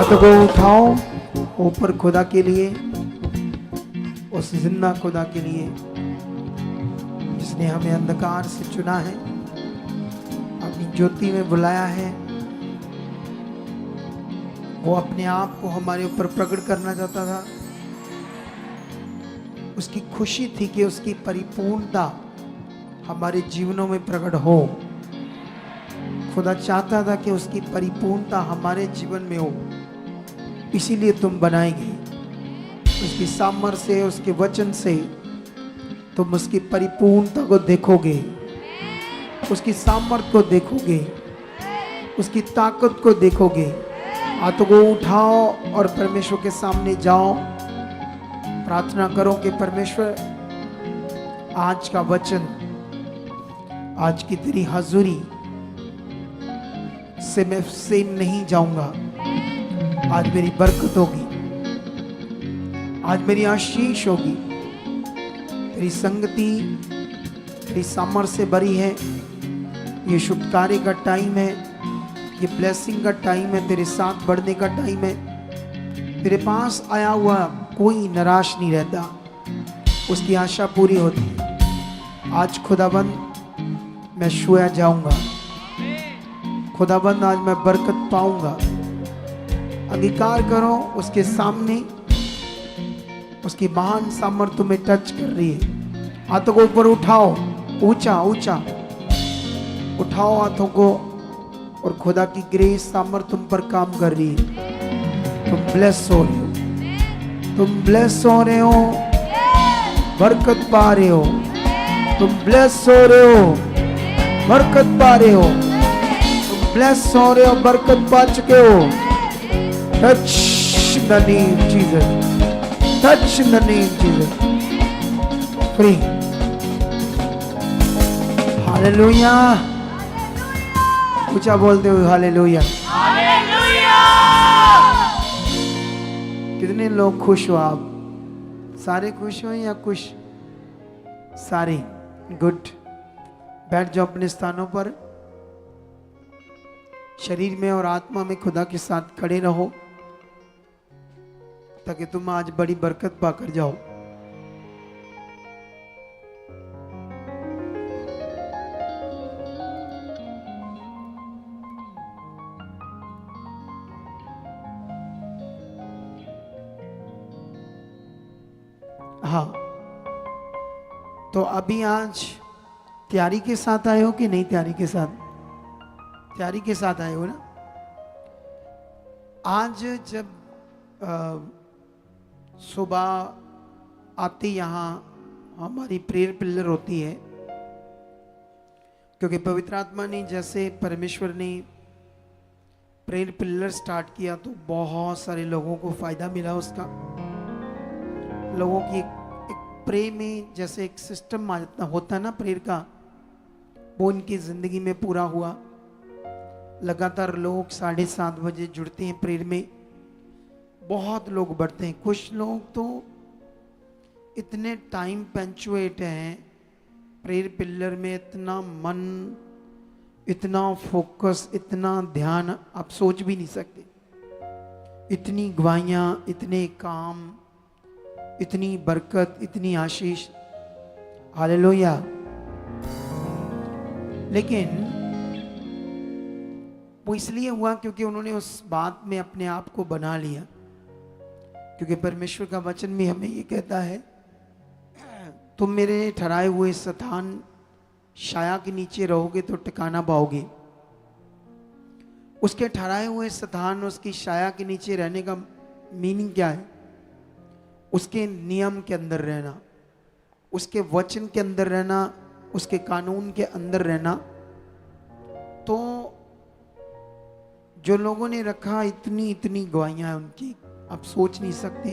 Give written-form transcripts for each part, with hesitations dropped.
हाथों को उठाओ ऊपर खुदा के लिए, उस जिंदा खुदा के लिए जिसने हमें अंधकार से चुना है, अपनी ज्योति में बुलाया है। वो अपने आप को हमारे ऊपर प्रकट करना चाहता था। उसकी खुशी थी कि उसकी परिपूर्णता हमारे जीवनों में प्रकट हो। खुदा चाहता था कि उसकी परिपूर्णता हमारे जीवन में हो, इसीलिए तुम बनाएंगे। उसकी सामर्थ्य से, उसके वचन से तुम उसकी परिपूर्णता को देखोगे, उसकी सामर्थ्य को देखोगे, उसकी ताकत को देखोगे। हाथों को उठाओ और परमेश्वर के सामने जाओ, प्रार्थना करो कि परमेश्वर आज का वचन, आज की तेरी हाजुरी से मैं सेम नहीं जाऊंगा। आज मेरी बरकत होगी, आज मेरी आशीष होगी। तेरी संगति, तेरी सामर्थ्य से भरी है। ये शुभ कार्य का टाइम है, ये ब्लेसिंग का टाइम है, तेरे साथ बढ़ने का टाइम है। तेरे पास आया हुआ कोई निराश नहीं रहता, उसकी आशा पूरी होती। आज खुदाबंद मैं सोया जाऊंगा, खुदाबंद आज मैं बरकत पाऊंगा। अंगीकार करो उसके सामने, उसकी महान सामर्थ्य तुम्हें टच कर रही है। हाथों को ऊपर उठाओ, ऊंचा ऊंचा उठाओ हाथों को, और खुदा की ग्रेस सामर्थ्य तुम पर काम कर रही है। तुम ब्लेस हो रहे हो, तुम ब्लेस हो रहे हो, बरकत पा रहे हो। तुम ब्लेस हो रहे हो, बरकत पा रहे हो। तुम ब्लेस हो रहे हो, बरकत पा चुके हो। Touch the name Jesus, touch the name Jesus. Free. Hallelujah. ऊंचा बोलते हुए हालेलुया। कितने लोग खुश हो? आप सारे खुश हो या कुछ? सारे? गुड। बैठ जाओ अपने स्थानों पर। शरीर में और आत्मा में खुदा के साथ खड़े रहो, ताकि तुम आज बड़ी बरकत पाकर जाओ। हाँ, तो अभी आज तैयारी के साथ आए हो कि नहीं? तैयारी के साथ, तैयारी के साथ आए हो ना? आज जब सुबह आते यहाँ हमारी प्रेयर पिलर होती है, क्योंकि पवित्र आत्मा ने, जैसे परमेश्वर ने प्रेयर पिलर स्टार्ट किया तो बहुत सारे लोगों को फायदा मिला उसका। लोगों की एक प्रे में जैसे एक सिस्टम होता है ना प्रेयर का, वो उनकी जिंदगी में पूरा हुआ। लगातार लोग 7:30 बजे जुड़ते हैं प्रेयर में, बहुत लोग बढ़ते हैं। कुछ लोग तो इतने टाइम पंचुएट हैं प्रेयर पिलर में, इतना मन, इतना फोकस, इतना ध्यान, आप सोच भी नहीं सकते। इतनी गवाहियाँ, इतने काम, इतनी बरकत, इतनी आशीष। हालेलुया। लेकिन वो इसलिए हुआ क्योंकि उन्होंने उस बात में अपने आप को बना लिया। क्योंकि परमेश्वर का वचन भी हमें ये कहता है, तुम मेरे ठहराए हुए स्थान छाया के नीचे रहोगे तो ठिकाना पाओगे। उसके ठहराए हुए स्थान, उसकी छाया के नीचे रहने का मीनिंग क्या है? उसके नियम के अंदर रहना, उसके वचन के अंदर रहना, उसके कानून के अंदर रहना। तो जो लोगों ने रखा, इतनी इतनी गवाहियां हैं उनकी, आप सोच नहीं सकते।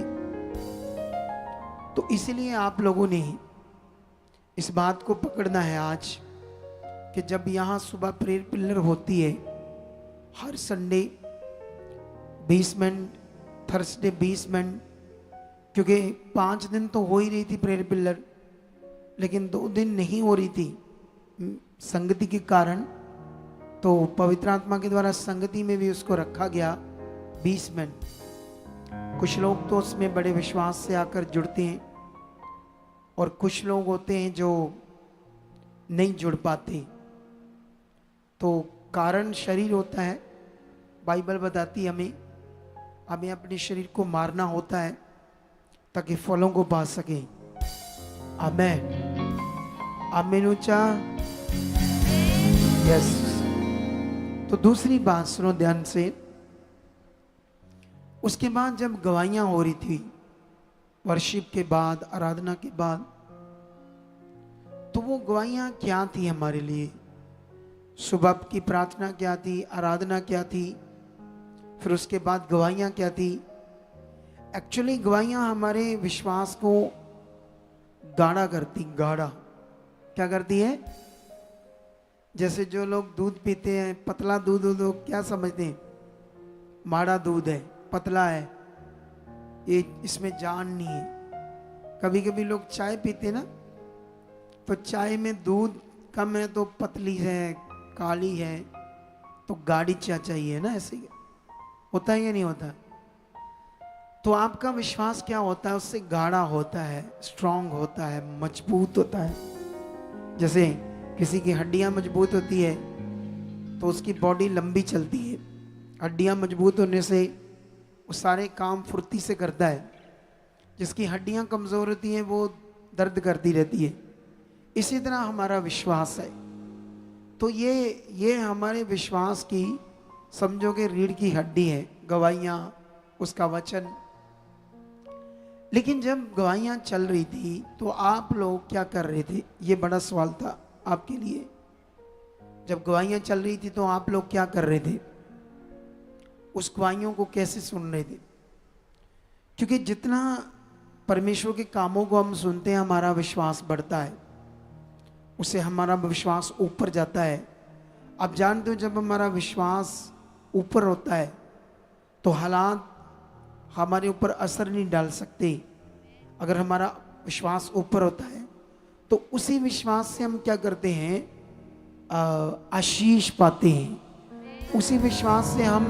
तो इसलिए आप लोगों ने इस बात को पकड़ना है आज, कि जब यहाँ सुबह प्रेयर पिलर होती है, हर संडे 20 मिनट, थर्सडे 20 मिनट, क्योंकि 5 दिन तो हो ही रही थी प्रेयर पिलर, लेकिन 2 दिन नहीं हो रही थी संगति के कारण। तो पवित्र आत्मा के द्वारा संगति में भी उसको रखा गया 20 मिनट। कुछ लोग तो उसमें बड़े विश्वास से आकर जुड़ते हैं और कुछ लोग होते हैं जो नहीं जुड़ पाते। तो कारण शरीर होता है। बाइबल बताती है हमें हमें अपने शरीर को मारना होता है ताकि फलों को पा सके। आमेन, आमेन ऊंचा। यस। तो दूसरी बात सुनो ध्यान से। उसके बाद जब गवाहियां हो रही थी, वर्शिप के बाद, आराधना के बाद, तो वो गवाहियां क्या थी हमारे लिए? सुबह की प्रार्थना क्या थी, आराधना क्या थी, फिर उसके बाद गवाहियां क्या थी? एक्चुअली गवाहियां हमारे विश्वास को गाढ़ा करती। गाढ़ा क्या करती है? जैसे जो लोग दूध पीते हैं, पतला दूध, लोग क्या समझते हैं? माड़ा दूध है, पतला है, ये इसमें जान नहीं है। कभी कभी लोग चाय पीते हैं ना, तो चाय में दूध कम है तो पतली है, काली है, तो गाढ़ी चाय चाहिए ना। ऐसे होता है या नहीं होता? तो आपका विश्वास क्या होता है? उससे गाढ़ा होता है, स्ट्रांग होता है, मजबूत होता है। जैसे किसी की हड्डियां मजबूत होती है तो उसकी बॉडी लंबी चलती है। हड्डियां मजबूत होने से वो सारे काम फुर्ती से करता है। जिसकी हड्डियां कमज़ोर होती हैं वो दर्द करती रहती है। इसी तरह हमारा विश्वास है। तो ये हमारे विश्वास की, समझोगे, रीढ़ की हड्डी है, गवाहियाँ, उसका वचन। लेकिन जब गवाहियाँ चल रही थी तो आप लोग क्या कर रहे थे? ये बड़ा सवाल था आपके लिए। जब गवाहियाँ चल रही थी तो आप लोग क्या कर रहे थे? उस गवाहियों को कैसे सुन रहे थे? क्योंकि जितना परमेश्वर के कामों को हम सुनते हैं, हमारा विश्वास बढ़ता है, उससे हमारा विश्वास ऊपर जाता है। आप जानते हो, जब हमारा विश्वास ऊपर होता है तो हालात हमारे ऊपर असर नहीं डाल सकते। अगर हमारा विश्वास ऊपर होता है तो उसी विश्वास से हम क्या करते हैं? आशीष पाते हैं। उसी विश्वास से हम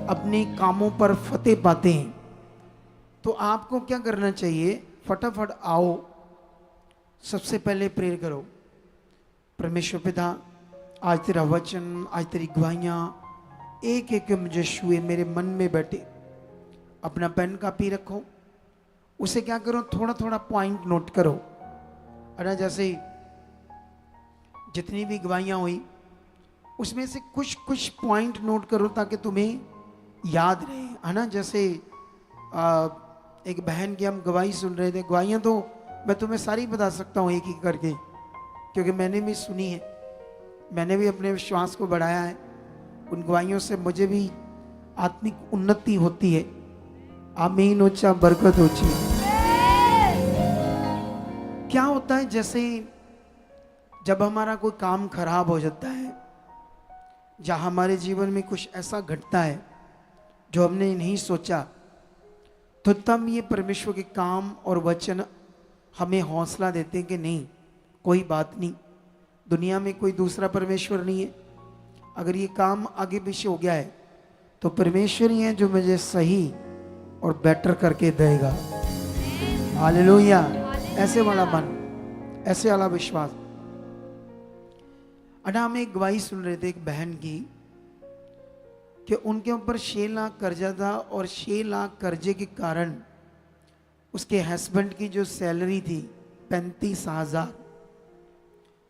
अपने कामों पर फतेह पाते हैं। तो आपको क्या करना चाहिए? फटाफट आओ, सबसे पहले प्रेयर करो। परमेश्वर पिता, आज तेरा वचन, आज तेरी गवाहियाँ एक एक मुझे छुए, मेरे मन में बैठे। अपना पेन कापी रखो, उसे क्या करो? थोड़ा थोड़ा पॉइंट नोट करो। अरे जैसे जितनी भी गवाहियाँ हुई उसमें से कुछ कुछ पॉइंट नोट करो ताकि तुम्हें याद रहे, है ना। जैसे एक बहन की हम गवाही सुन रहे थे। गवाहियाँ तो मैं तुम्हें सारी बता सकता हूँ एक एक करके, क्योंकि मैंने भी सुनी है, मैंने भी अपने विश्वास को बढ़ाया है। उन गवाहियों से मुझे भी आत्मिक उन्नति होती है। आमीन ऊंचा, बरकत ऊंची। क्या होता है? जैसे जब हमारा कोई काम खराब हो जाता है, जहाँ हमारे जीवन में कुछ ऐसा घटता है जो हमने नहीं सोचा, तो तब ये परमेश्वर के काम और वचन हमें हौसला देते हैं कि नहीं, कोई बात नहीं, दुनिया में कोई दूसरा परमेश्वर नहीं है। अगर ये काम आगे पीछे हो गया है तो परमेश्वर ही है जो मुझे सही और बेटर करके देगा। हालेलुया। ऐसे वाला मन, ऐसे वाला विश्वास। अना हम एक गवाही सुन रहे थे एक बहन की कि उनके ऊपर 6 लाख कर्जा था और 6 लाख कर्जे के कारण उसके हस्बैंड की जो सैलरी थी 35,000,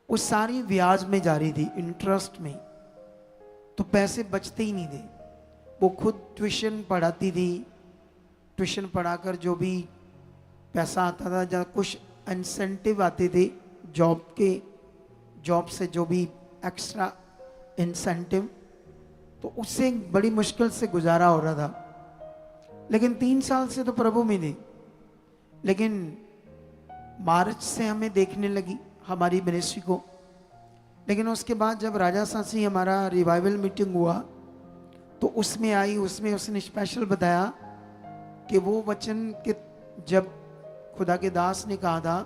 वो सारी ब्याज में जा रही थी, इंटरेस्ट में। तो पैसे बचते ही नहीं थे। वो खुद ट्यूशन पढ़ाती थी, ट्यूशन पढ़ाकर जो भी पैसा आता था, जहाँ कुछ इंसेंटिव आते थे जॉब से जो भी एक्स्ट्रा इंसेंटिव, तो उससे बड़ी मुश्किल से गुजारा हो रहा था। लेकिन 3 साल से तो प्रभु में थी। लेकिन मार्च से हमें देखने लगी हमारी मिनिस्ट्री को। लेकिन उसके बाद जब राजा सासी हमारा रिवाइवल मीटिंग हुआ तो उसमें आई, उसमें उसने स्पेशल बताया कि वो वचन के जब खुदा के दास ने कहा था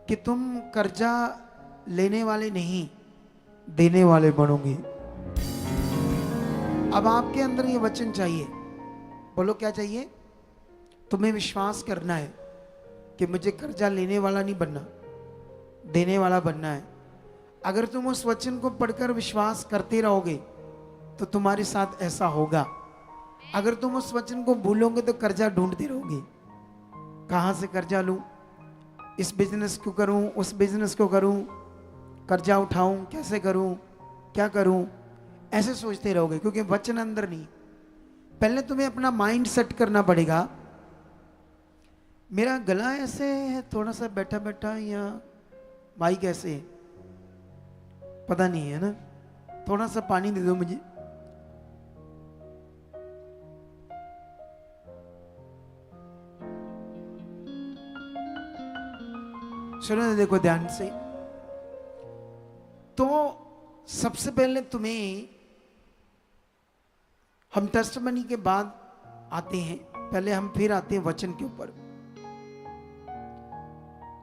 कि तुम कर्जा लेने वाले नहीं, देने वाले बनोगे। अब आपके अंदर ये वचन चाहिए। बोलो क्या चाहिए? तुम्हें विश्वास करना है कि मुझे कर्जा लेने वाला नहीं बनना, देने वाला बनना है। अगर तुम उस वचन को पढ़कर विश्वास करते रहोगे तो तुम्हारे साथ ऐसा होगा। अगर तुम उस वचन को भूलोगे तो कर्जा ढूंढते रहोगे, कहां से कर्जा लूं, इस बिजनेस को करूं, उस बिजनेस को करूं, कर्जा उठाऊं, कैसे करूं, क्या करूं, ऐसे सोचते रहोगे, क्योंकि वचन अंदर नहीं। पहले तुम्हें अपना माइंड सेट करना पड़ेगा। मेरा गला ऐसे है थोड़ा सा बैठा बैठा, या माइक ऐसे है, पता नहीं है ना, थोड़ा सा पानी दे दो मुझे। सुनो, देखो ध्यान से। तो सबसे पहले तुम्हें, हम टेस्टमनी के बाद आते हैं, पहले हम फिर आते हैं वचन के ऊपर।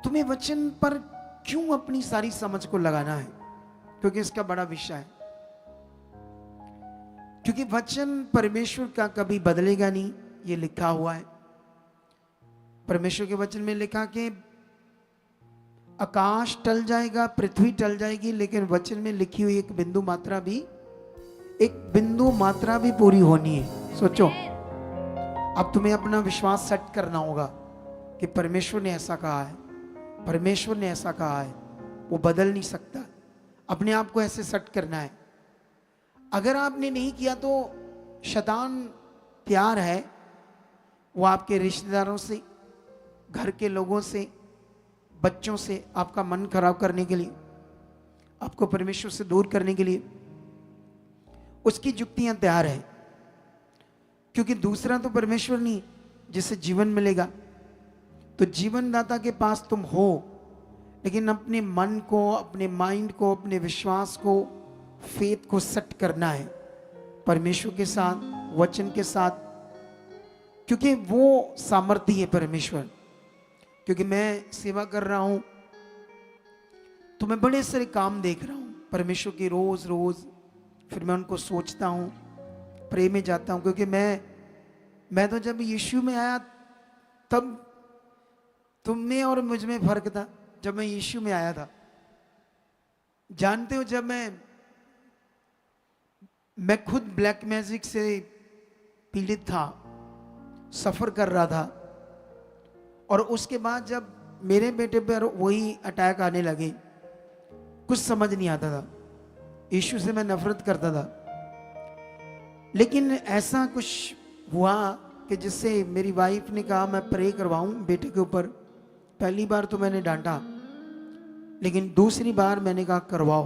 तुम्हें वचन पर क्यों अपनी सारी समझ को लगाना है? क्योंकि इसका बड़ा विषय है। क्योंकि वचन परमेश्वर का कभी बदलेगा नहीं, ये लिखा हुआ है। परमेश्वर के वचन में लिखा कि आकाश टल जाएगा, पृथ्वी टल जाएगी, लेकिन वचन में लिखी हुई एक बिंदु मात्रा भी पूरी होनी है। सोचो, अब तुम्हें अपना विश्वास सेट करना होगा कि परमेश्वर ने ऐसा कहा है, परमेश्वर ने ऐसा कहा है, वो बदल नहीं सकता। अपने आप को ऐसे सेट करना है। अगर आपने नहीं किया तो शैतान तैयार है, वो आपके रिश्तेदारों से, घर के लोगों से, बच्चों से आपका मन खराब करने के लिए, आपको परमेश्वर से दूर करने के लिए उसकी युक्तियां तैयार है। क्योंकि दूसरा तो परमेश्वर नहीं जिससे जीवन मिलेगा। तो जीवनदाता के पास तुम हो, लेकिन अपने मन को, अपने माइंड को, अपने विश्वास को, फेथ को सेट करना है परमेश्वर के साथ, वचन के साथ। क्योंकि वो सामर्थ्य है परमेश्वर। क्योंकि मैं सेवा कर रहा हूं तो मैं बड़े सारे काम देख रहा हूं परमेश्वर की, रोज रोज। फिर मैं उनको सोचता हूं, प्रे में जाता हूं। क्योंकि मैं तो जब यीशु में आया तब तुम में और मुझ में फर्क था। जब मैं यीशु में आया था, जानते हो, जब मैं खुद ब्लैक मैजिक से पीड़ित था, सफर कर रहा था। और उसके बाद जब मेरे बेटे पर वही अटैक आने लगे, कुछ समझ नहीं आता था। यीशु से मैं नफरत करता था। लेकिन ऐसा कुछ हुआ कि जिससे मेरी वाइफ ने कहा मैं प्रे करवाऊं बेटे के ऊपर। पहली बार तो मैंने डांटा, लेकिन दूसरी बार मैंने कहा करवाओ।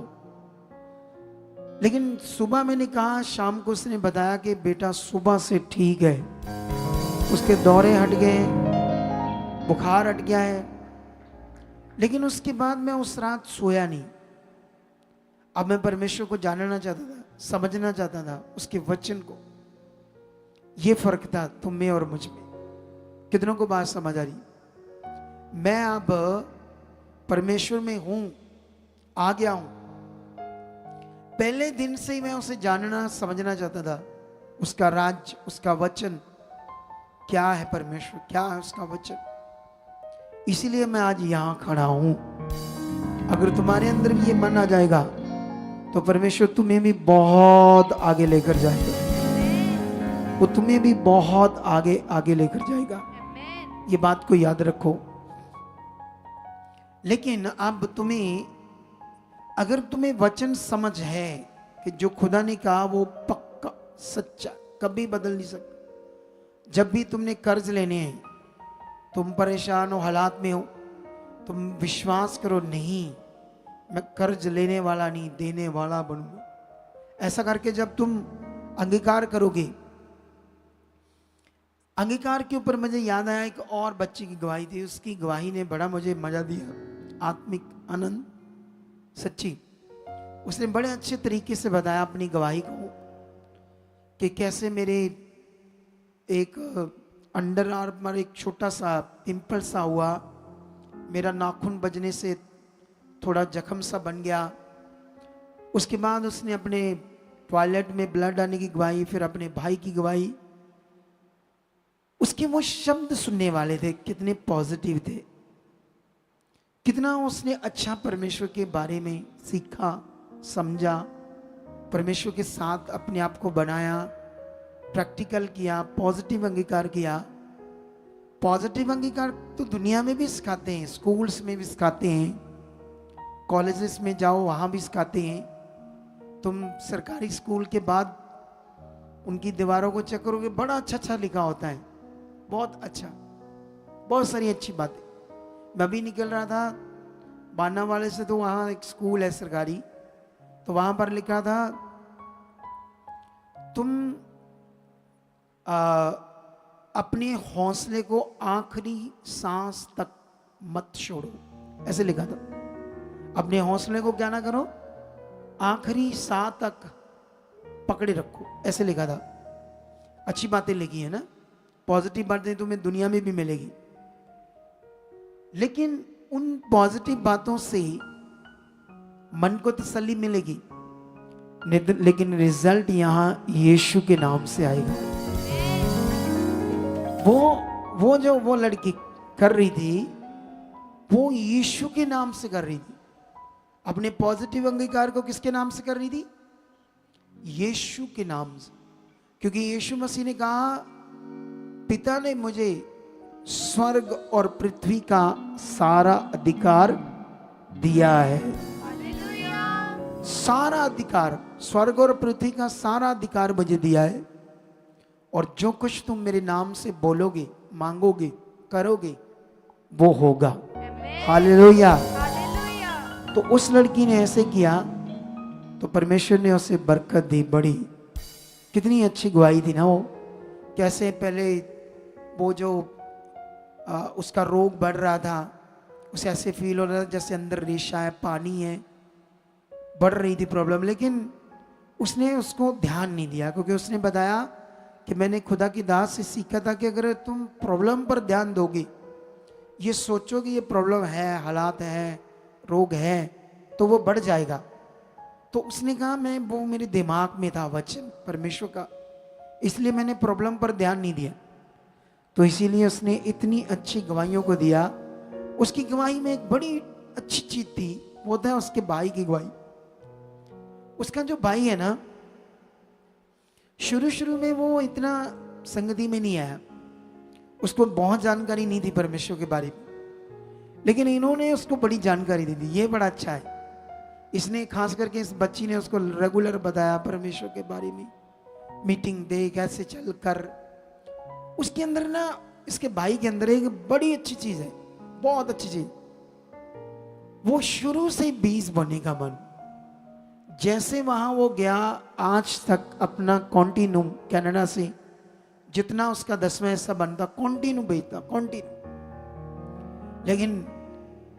लेकिन सुबह मैंने कहा, शाम को उसने बताया कि बेटा सुबह से ठीक है, उसके दौरे हट गए, बुखार हट गया है। लेकिन उसके बाद मैं उस रात सोया नहीं। अब मैं परमेश्वर को जानना चाहता था, समझना चाहता था, उसके वचन को। ये फर्क था तुम में और मुझ में। कितनों को बात समझ आ रही? मैं अब परमेश्वर में हूं, आ गया हूं। पहले दिन से ही मैं उसे जानना, समझना चाहता था, उसका राज्य, उसका वचन क्या है, परमेश्वर क्या है, उसका वचन। इसीलिए मैं आज यहां खड़ा हूं। अगर तुम्हारे अंदर भी ये मन आ जाएगा तो परमेश्वर तुम्हें भी बहुत आगे लेकर जाएगा। वो तुम्हें भी बहुत आगे आगे लेकर जाएगा। ये बात को याद रखो। लेकिन अब अगर तुम्हें वचन समझ है कि जो खुदा ने कहा वो पक्का सच्चा, कभी बदल नहीं सकता। जब भी तुमने कर्ज लेने हैं, तुम परेशान हो, हालात में हो, तुम विश्वास करो, नहीं मैं कर्ज लेने वाला नहीं, देने वाला बनूंगा। ऐसा करके जब तुम अंगीकार करोगे, अंगीकार के ऊपर मुझे याद आया एक और बच्चे की गवाही थी। उसकी गवाही ने बड़ा मुझे मजा दिया, आत्मिक आनंद, सच्ची। उसने बड़े अच्छे तरीके से बताया अपनी गवाही को कि कैसे मेरे एक अंडर आर्म पर एक छोटा सा पिंपल सा हुआ, मेरा नाखून बजने से थोड़ा जख्म सा बन गया। उसके बाद उसने अपने टॉयलेट में ब्लड आने की गवाही, फिर अपने भाई की गवाही। उसके वो शब्द सुनने वाले थे, कितने पॉजिटिव थे, कितना उसने अच्छा परमेश्वर के बारे में सीखा, समझा, परमेश्वर के साथ अपने आप को बनाया, प्रैक्टिकल किया, पॉजिटिव अंगीकार किया। पॉजिटिव अंगीकार तो दुनिया में भी सिखाते हैं, स्कूल्स में भी सिखाते हैं, कॉलेजेस में जाओ वहाँ भी सिखाते हैं। तुम सरकारी स्कूल के बाद उनकी दीवारों को चेक करोगे, बड़ा अच्छा अच्छा लिखा होता है, बहुत अच्छा, बहुत सारी अच्छी बातें। मैं भी निकल रहा था बाना वाले से, तो वहाँ एक स्कूल है सरकारी, तो वहाँ पर लिखा था तुम अपने हौसले को आखिरी सांस तक मत छोड़ो, ऐसे लिखा था। अपने हौसले को क्या ना करो, आखिरी सांस तक पकड़े रखो, ऐसे लिखा था। अच्छी बातें लिखी है ना, पॉजिटिव बातें तुम्हें दुनिया में भी मिलेगी, लेकिन उन पॉजिटिव बातों से मन को तसल्ली मिलेगी, लेकिन रिजल्ट यहां यीशु के नाम से आएगा। वो लड़की कर रही थी, वो यीशु के नाम से कर रही थी। अपने पॉजिटिव अंगीकार को किसके नाम से कर रही थी? यीशु के नाम से। क्योंकि यीशु मसीह ने कहा, पिता ने मुझे स्वर्ग और पृथ्वी का सारा अधिकार दिया है। सारा अधिकार, स्वर्ग और पृथ्वी का सारा अधिकार मुझे दिया है, और जो कुछ तुम मेरे नाम से बोलोगे, मांगोगे, करोगे, वो होगा। हालेलुया। तो उस लड़की ने ऐसे किया तो परमेश्वर ने उसे बरकत दी बड़ी। कितनी अच्छी गवाही थी ना वो। कैसे पहले वो जो उसका रोग बढ़ रहा था, उसे ऐसे फील हो रहा था जैसे अंदर रेशा है, पानी है, बढ़ रही थी प्रॉब्लम, लेकिन उसने उसको ध्यान नहीं दिया, क्योंकि उसने बताया कि मैंने खुदा की दास से सीखा था कि अगर तुम प्रॉब्लम पर ध्यान दोगे, ये सोचोगे ये प्रॉब्लम है, हालात है, रोग है, तो वो बढ़ जाएगा। तो उसने कहा, मैं वो मेरे दिमाग में था वचन परमेश्वर का, इसलिए मैंने प्रॉब्लम पर ध्यान नहीं दिया। तो इसीलिए उसने इतनी अच्छी गवाहियों को दिया। उसकी गवाही में एक बड़ी अच्छी चीज थी, वो था उसके भाई की गवाही। उसका जो भाई है ना, शुरू शुरू में वो इतना संगति में नहीं आया, उसको बहुत जानकारी नहीं थी परमेश्वर के बारे में, लेकिन इन्होंने उसको बड़ी जानकारी दी थी। ये बड़ा अच्छा है, इसने खास करके इस बच्ची ने उसको रेगुलर बताया परमेश्वर के बारे में, मीटिंग दे, कैसे चल कर। उसके अंदर ना, इसके भाई के अंदर एक बड़ी अच्छी चीज है, बहुत अच्छी चीज, वो शुरू से बीज बोने का मन। जैसे वहां वो गया, आज तक अपना कॉन्टिन्यू कनाडा से जितना उसका 10वां हिस्सा बनता कॉन्टिन्यू बेचता, कॉन्टिन्यू। लेकिन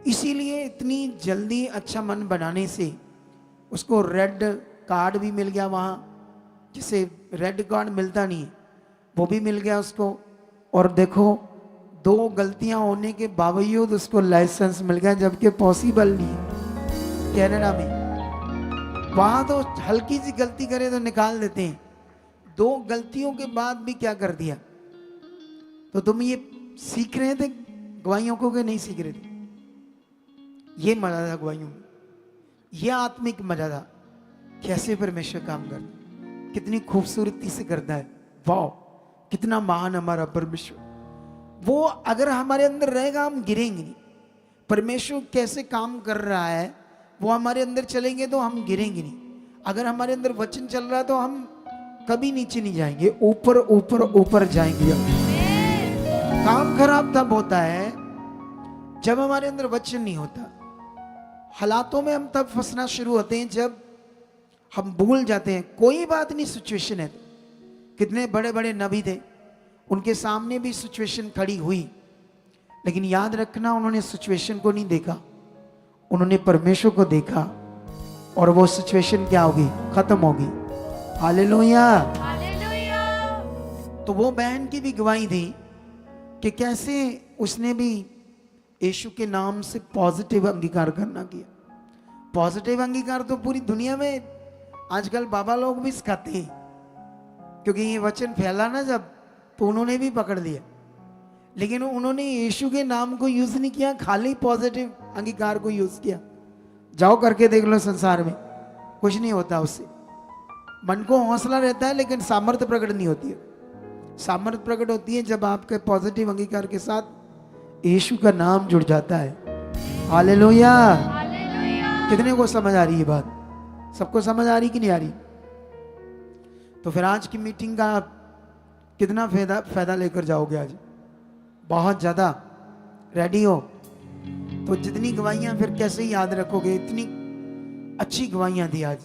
इसीलिए इतनी जल्दी अच्छा मन बनाने से उसको रेड कार्ड भी मिल गया वहाँ, जिसे रेड कार्ड मिलता नहीं, वो भी मिल गया उसको। और देखो, 2 गलतियां होने के बावजूद उसको लाइसेंस मिल गया, जबकि पॉसिबल नहीं कनाडा में। वहां तो हल्की सी गलती करे तो निकाल देते हैं, 2 गलतियों के बाद भी क्या कर दिया। तो तुम ये सीख रहे थे गवाहियों को कि नहीं सीख रहे थे? ये मजा था गवाहियों में, ये आत्मिक मजा था। कैसे परमेश्वर काम करता, कितनी खूबसूरती से करता है। वाह, कितना महान हमारा परमेश्वर। वो अगर हमारे अंदर रहेगा, हम गिरेंगे नहीं। परमेश्वर कैसे काम कर रहा है, वो हमारे अंदर चलेंगे तो हम गिरेंगे नहीं। अगर हमारे अंदर वचन चल रहा है तो हम कभी नीचे नहीं जाएंगे, ऊपर ऊपर ऊपर जाएंगे। काम खराब तब होता है जब हमारे अंदर वचन नहीं होता। हालातों में हम तब फंसना शुरू होते हैं जब हम भूल जाते हैं, कोई बात नहीं, सिचुएशन है। कितने बड़े बड़े नबी थे, उनके सामने भी सिचुएशन खड़ी हुई, लेकिन याद रखना, उन्होंने सिचुएशन को नहीं देखा, उन्होंने परमेश्वर को देखा, और वो सिचुएशन क्या होगी? खत्म होगी। हालेलुया। तो वो बहन की भी गवाही थी कि कैसे उसने भी यीशु के नाम से पॉजिटिव अंगीकार करना किया। पॉजिटिव अंगीकार तो पूरी दुनिया में आजकल बाबा लोग भी सिखाते हैं, क्योंकि ये वचन फैला ना जब, तो उन्होंने भी पकड़ लिया। लेकिन उन्होंने यीशु के नाम को यूज नहीं किया, खाली पॉजिटिव अंगीकार को यूज किया। जाओ करके देख लो, संसार में कुछ नहीं होता उससे। मन को हौसला रहता है लेकिन सामर्थ्य प्रकट नहीं होती है। सामर्थ्य प्रकट होती है जब आपके पॉजिटिव अंगीकार के साथ यीशु का नाम जुड़ जाता है। हालेलुया। कितने को समझ आ रही है बात? सबको समझ आ रही कि नहीं आ रही? तो फिर आज की मीटिंग का कितना फायदा लेकर जाओगे आज? बहुत ज्यादा। रेडी हो? तो जितनी गवाहियां फिर कैसे याद रखोगे? इतनी अच्छी गवाहियां थी आज,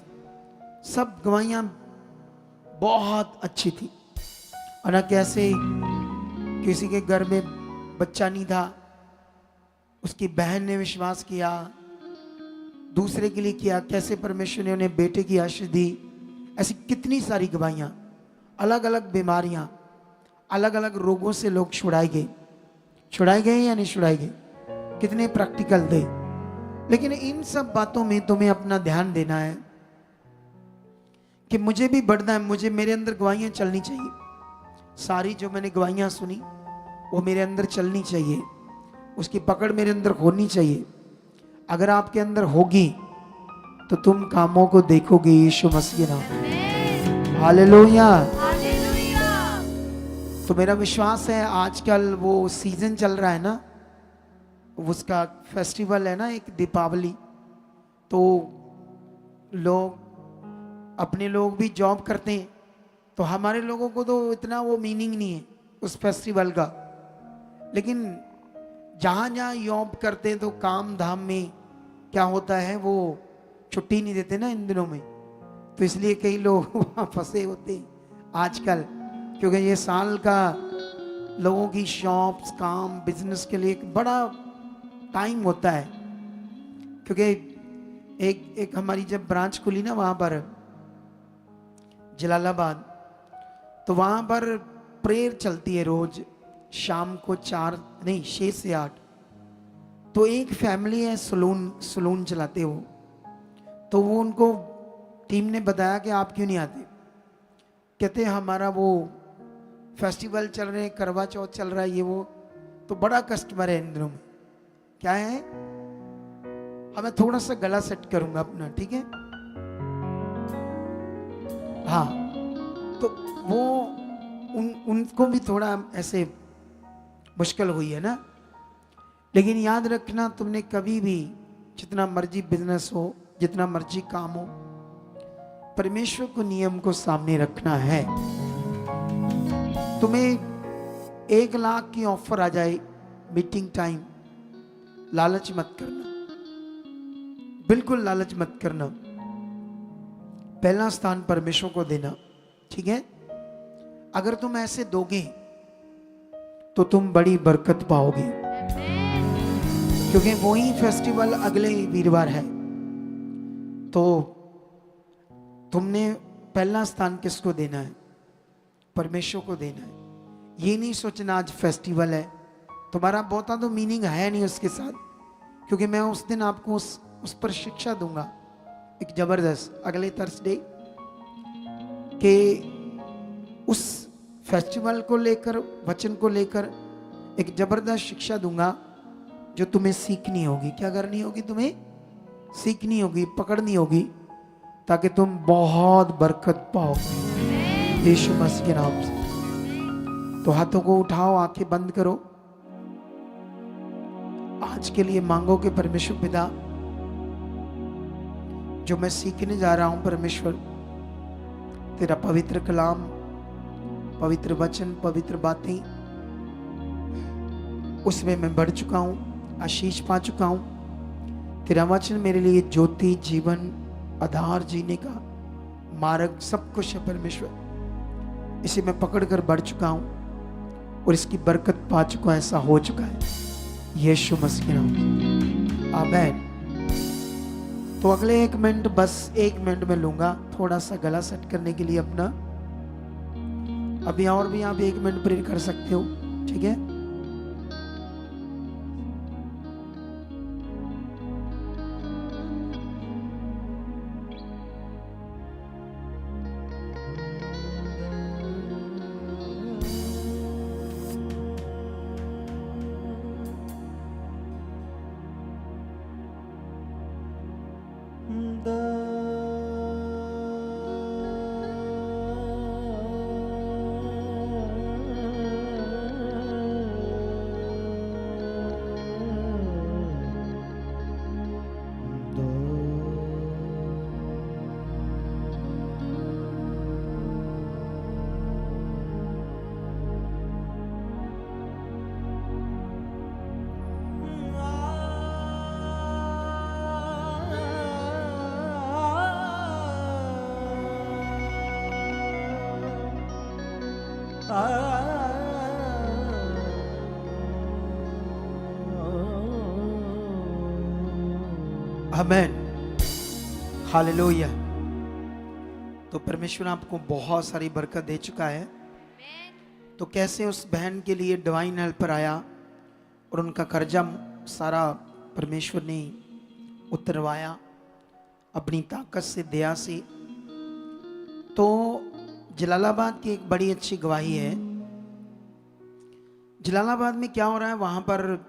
सब गवाहियां बहुत अच्छी थी। और ना कैसे किसी के घर में बच्चा नहीं था, उसकी बहन ने विश्वास किया, दूसरे के लिए किया, कैसे परमेश्वर ने उन्हें बेटे की आशीष दी। ऐसी कितनी सारी गवाहियां, अलग अलग बीमारियां, अलग अलग रोगों से लोग छुड़ाए गए या नहीं छुड़ाए गए? कितने प्रैक्टिकल थे। लेकिन इन सब बातों में तुम्हें अपना ध्यान देना है कि मुझे भी बढ़ना है, मुझे मेरे अंदर गवाहियां चलनी चाहिए। सारी जो मैंने गवाहियां सुनी वो मेरे अंदर चलनी चाहिए, उसकी पकड़ मेरे अंदर होनी चाहिए। अगर आपके अंदर होगी तो तुम कामों को देखोगे यीशु मसीह के नाम। हालेलुया। तो मेरा विश्वास है आजकल वो सीजन चल रहा है ना, उसका फेस्टिवल है ना एक दीपावली, तो लोग अपने लोग भी जॉब करते हैं, तो हमारे लोगों को तो इतना वो मीनिंग नहीं है उस फेस्टिवल का। लेकिन जहां जहां जॉब करते हैं तो काम धाम में क्या होता है, वो छुट्टी नहीं देते ना इन दिनों में, तो इसलिए कई लोग वहां फंसे होते हैं आजकल। क्योंकि ये साल का लोगों की शॉप्स, काम, बिजनेस के लिए एक बड़ा टाइम होता है। क्योंकि एक हमारी जब ब्रांच खुली ना वहां पर जलालाबाद, तो वहां पर प्रेयर चलती है रोज शाम को 6 से 8। तो एक फैमिली है, सलून चलाते हो, तो वो उनको टीम ने बताया कि आप क्यों नहीं आते? कहते हमारा वो फेस्टिवल चल रहे हैं, करवा चौथ चल रहा है, ये वो, तो बड़ा कस्टमर है इन दिनों में। क्या है? हमें थोड़ा सा गला सेट करूंगा अपना, ठीक है? हाँ, तो वो उनको भी थोड़ा ऐसे मुश्किल हुई है ना। लेकिन याद रखना, तुमने कभी भी जितना मर्जी बिजनेस हो, जितना मर्जी काम हो, परमेश्वर को नियम को सामने रखना है। तुम्हें 1 लाख की ऑफर आ जाए मीटिंग टाइम, लालच मत करना, बिल्कुल लालच मत करना। पहला स्थान परमेश्वर को देना, ठीक है? अगर तुम ऐसे दोगे तो तुम बड़ी बरकत पाओगे। क्योंकि वही फेस्टिवल अगले वीरवार है, तो तुमने पहला स्थान किसको देना है? परमेश्वर को देना है। ये नहीं सोचना आज फेस्टिवल है, तुम्हारा बहुता तो मीनिंग है नहीं उसके साथ। क्योंकि मैं उस दिन आपको उस पर शिक्षा दूंगा एक जबरदस्त, अगले थर्सडे के उस फेस्टिवल को लेकर, वचन को लेकर एक जबरदस्त शिक्षा दूंगा जो तुम्हें सीखनी होगी। क्या करनी होगी? तुम्हें सीखनी होगी, पकड़नी होगी, ताकि तुम बहुत बरकत पाओ यीशु मसीह के नाम से। तो हाथों को उठाओ, आंखें बंद करो, आज के लिए मांगो कि परमेश्वर पिता, जो मैं सीखने जा रहा हूं परमेश्वर, तेरा पवित्र कलाम, पवित्र वचन, पवित्र बातें, उसमें मैं बढ़ चुका हूं, आशीष पा चुका हूं। तेरा वचन मेरे लिए ज्योति, जीवन, आधार, जीने का मार्ग, सब कुछ है परमेश्वर। इसे मैं पकड़कर बढ़ चुका हूं और इसकी बरकत पा चुका, ऐसा हो चुका है यीशु मसीह के नाम से, आमीन। तो अगले 1 मिनट, बस 1 मिनट में लूंगा थोड़ा सा गला सेट करने के लिए अपना। अभी और भी आप 1 मिनट प्रेयर कर सकते हो, ठीक है? आमेन, हालेलुया। तो परमेश्वर आपको बहुत सारी बरकत दे चुका है। तो कैसे उस बहन के लिए डिवाइन हेल्पर आया और उनका कर्जा सारा परमेश्वर ने उतरवाया अपनी ताकत से, दया से। तो जलालाबाद की एक बड़ी अच्छी गवाही है। जलालाबाद में क्या हो रहा है, वहां पर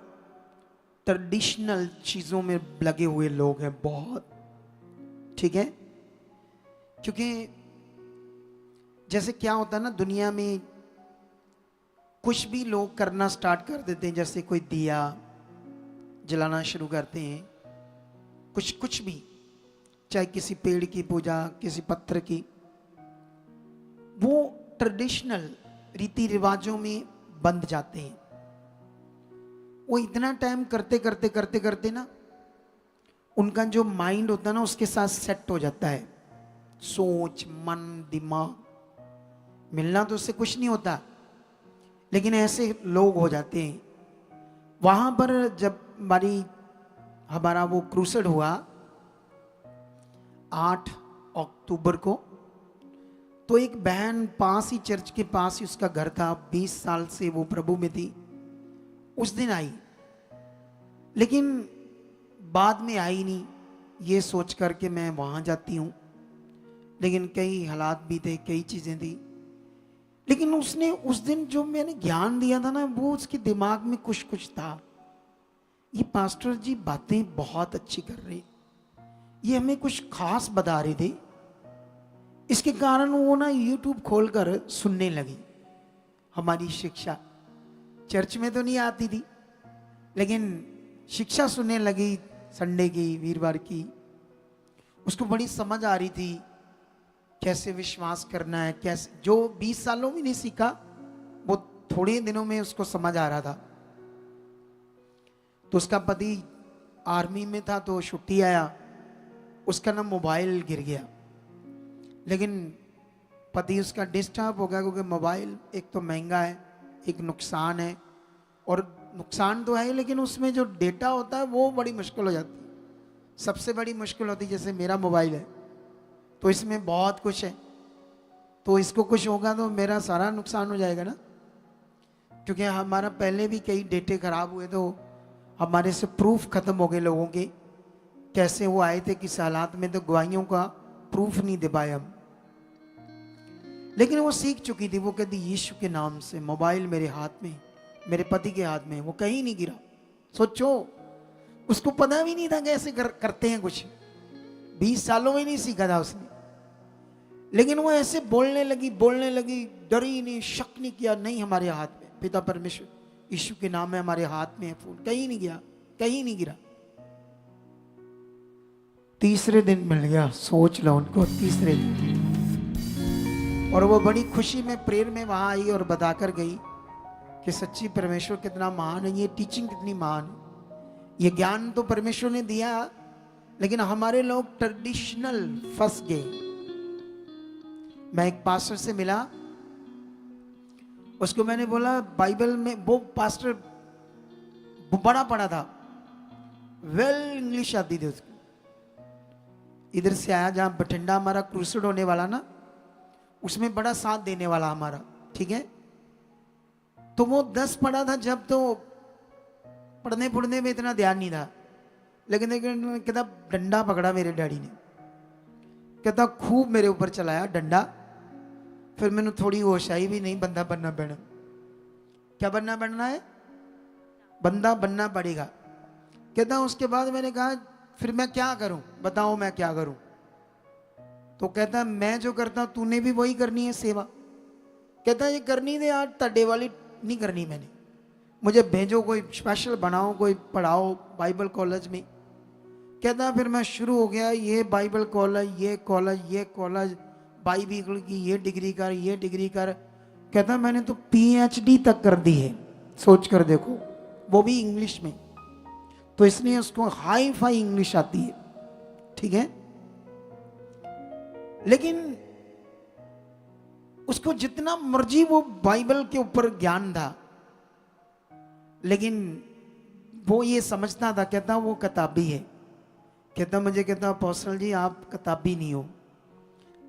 ट्रेडिशनल चीजों में लगे हुए लोग हैं बहुत, ठीक है। क्योंकि जैसे क्या होता है ना, दुनिया में कुछ भी लोग करना स्टार्ट कर देते हैं। जैसे कोई दिया जलाना शुरू करते हैं, कुछ भी, चाहे किसी पेड़ की पूजा, किसी पत्थर की, वो ट्रेडिशनल रीति रिवाजों में बंध जाते हैं। वो इतना टाइम करते करते करते करते ना, उनका जो माइंड होता है ना, उसके साथ सेट हो जाता है। सोच, मन, दिमाग मिलना तो उससे कुछ नहीं होता, लेकिन ऐसे लोग हो जाते हैं। वहां पर जब हमारा वो क्रूसेड हुआ 8 अक्टूबर को, तो एक बहन पास ही, चर्च के पास ही उसका घर था, 20 साल से वो प्रभु में थी। उस दिन आई, लेकिन बाद में आई नहीं, ये सोच करके मैं वहां जाती हूं। लेकिन कई हालात भी थे, कई चीजें थी। लेकिन उसने उस दिन जो मैंने ज्ञान दिया था ना, वो उसके दिमाग में कुछ कुछ था। ये पास्टर जी बातें बहुत अच्छी कर रहे, ये हमें कुछ खास बता रहे थे। इसके कारण वो ना यूट्यूब खोलकर सुनने लगी हमारी शिक्षा। चर्च में तो नहीं आती थी, लेकिन शिक्षा सुनने लगी, संडे की, वीरवार की। उसको बड़ी समझ आ रही थी कैसे विश्वास करना है, कैसे, जो 20 सालों में नहीं सीखा, वो थोड़े दिनों में उसको समझ आ रहा था। तो उसका पति आर्मी में था, तो छुट्टी आया, उसका ना मोबाइल गिर गया। लेकिन पति उसका डिस्टर्ब हो गया, क्योंकि मोबाइल एक तो महंगा है, एक नुकसान है। और नुकसान तो है, लेकिन उसमें जो डेटा होता है वो बड़ी मुश्किल हो जाती है। सबसे बड़ी मुश्किल होती है, जैसे मेरा मोबाइल है तो इसमें बहुत कुछ है, तो इसको कुछ होगा तो मेरा सारा नुकसान हो जाएगा ना। क्योंकि हमारा पहले भी कई डेटे खराब हुए, तो हमारे से प्रूफ खत्म हो गए लोगों के, कैसे वो आए थे, किस हालात में, तो गवाहियों का प्रूफ नहीं दे पाए हम। लेकिन वो सीख चुकी थी। वो कहती यीशु के नाम से मोबाइल मेरे हाथ में, मेरे पति के हाथ में, वो कहीं नहीं गिरा। सोचो, उसको पता भी नहीं था कैसे करते हैं कुछ, 20 सालों में नहीं सीखा था उसने। लेकिन वो ऐसे बोलने लगी, डरी नहीं, शक नहीं किया, नहीं हमारे हाथ में पिता परमेश्वर यीशु के नाम में हमारे हाथ में है फूल, कहीं नहीं गया, कहीं नहीं गिरा। तीसरे दिन मिल गया, सोच लो उनको, तीसरे दिन। और वो बड़ी खुशी में प्रेयर में वहां आई और बताकर गई कि सच्ची परमेश्वर कितना महान है, ये टीचिंग कितनी महान है। ये ज्ञान तो परमेश्वर ने दिया, लेकिन हमारे लोग ट्रेडिशनल फंस गए। मैं एक पास्टर से मिला, उसको मैंने बोला बाइबल में, वो पास्टर बड़ा पढ़ा था, वेल इंग्लिश आती थी उसको। इधर से आया, जहां बठिंडा हमारा क्रूसेड होने वाला ना, उसमें बड़ा साथ देने वाला हमारा, ठीक है। तो वो 10 पढ़ा था जब, तो पढ़ने में इतना ध्यान नहीं था। लेकिन कहता डंडा पकड़ा मेरे डैडी ने, कहता खूब मेरे ऊपर चलाया डंडा। फिर मैंने थोड़ी होश आई भी, नहीं बंदा बनना पैना। क्या बनना है? बंदा बनना पड़ेगा। कहता उसके बाद मैंने कहा फिर मैं क्या करूं, बताओ मैं क्या करूं। तो कहता मैं जो करता हूं तूने भी वही करनी है, सेवा। कहता ये करनी दे यार, तड्डे वाली नहीं करनी मैंने, मुझे भेजो, कोई स्पेशल बनाओ, कोई पढ़ाओ बाइबल कॉलेज में। कहता फिर मैं शुरू हो गया, ये बाइबल कॉलेज, ये कॉलेज, बाइबल की ये डिग्री कर। कहता मैंने तो PhD तक कर दी है, सोच कर देखो, वो भी इंग्लिश में। तो इसलिए उसको हाई फाई इंग्लिश आती है, ठीक है। लेकिन उसको जितना मर्जी वो बाइबल के ऊपर ज्ञान था, लेकिन वो ये समझता था, कहता वो किताबी है। कहता मुझे, कहता अपोस्टल जी आप किताबी नहीं हो,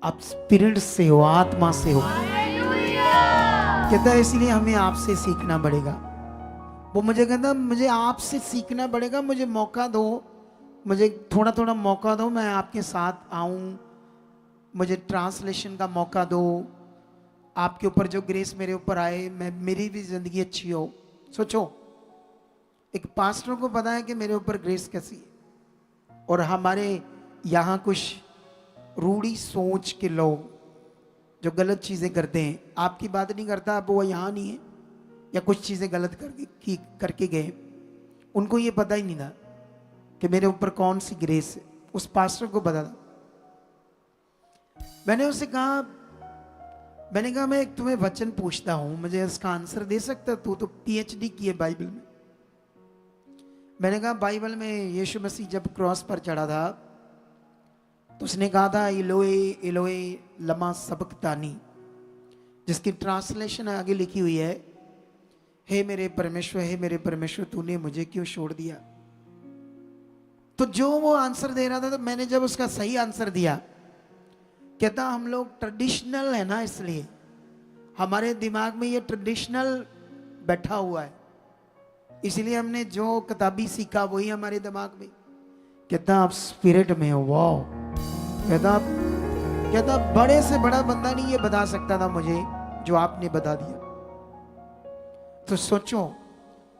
आप स्पिरिट से हो, आत्मा से हो। कहता इसलिए हमें आपसे सीखना पड़ेगा। वो मुझे कहता मुझे आपसे सीखना पड़ेगा, मुझे मौका दो, मुझे थोड़ा थोड़ा मौका दो, मैं आपके साथ आऊं, मुझे ट्रांसलेशन का मौका दो, आपके ऊपर जो ग्रेस मेरे ऊपर आए, मैं मेरी भी जिंदगी अच्छी हो। सोचो, एक पास्टर को पता है कि मेरे ऊपर ग्रेस कैसी है, और हमारे यहाँ कुछ रूढ़ी सोच के लोग जो गलत चीजें करते हैं, आपकी बात नहीं करता, अब वो यहाँ नहीं है या कुछ चीजें गलत करके गए, उनको ये पता ही नहीं था कि मेरे ऊपर कौन सी ग्रेस है। उस पास्टर को पता था। मैंने उससे कहा, मैंने कहा मैं एक तुम्हें वचन पूछता हूं, मुझे इसका आंसर दे सकता? तू तो पीएचडी की है बाइबल में। मैंने कहा बाइबल में यीशु मसीह जब क्रॉस पर चढ़ा था तो उसने कहा था इलोए इलोए लमा सबक्तानी, जिसकी ट्रांसलेशन आगे लिखी हुई है, हे मेरे परमेश्वर तूने मुझे क्यों छोड़ दिया। तो जो वो आंसर दे रहा था, तो मैंने जब उसका सही आंसर दिया, कहता हम लोग ट्रेडिशनल है ना, इसलिए हमारे दिमाग में ये ट्रेडिशनल बैठा हुआ है, इसलिए हमने जो किताबी सीखा वही हमारे दिमाग में। कहता आप स्पिरिट में हो। वाओ। कहता बड़े से बड़ा बंदा नहीं ये बता सकता था मुझे जो आपने बता दिया। तो सोचो,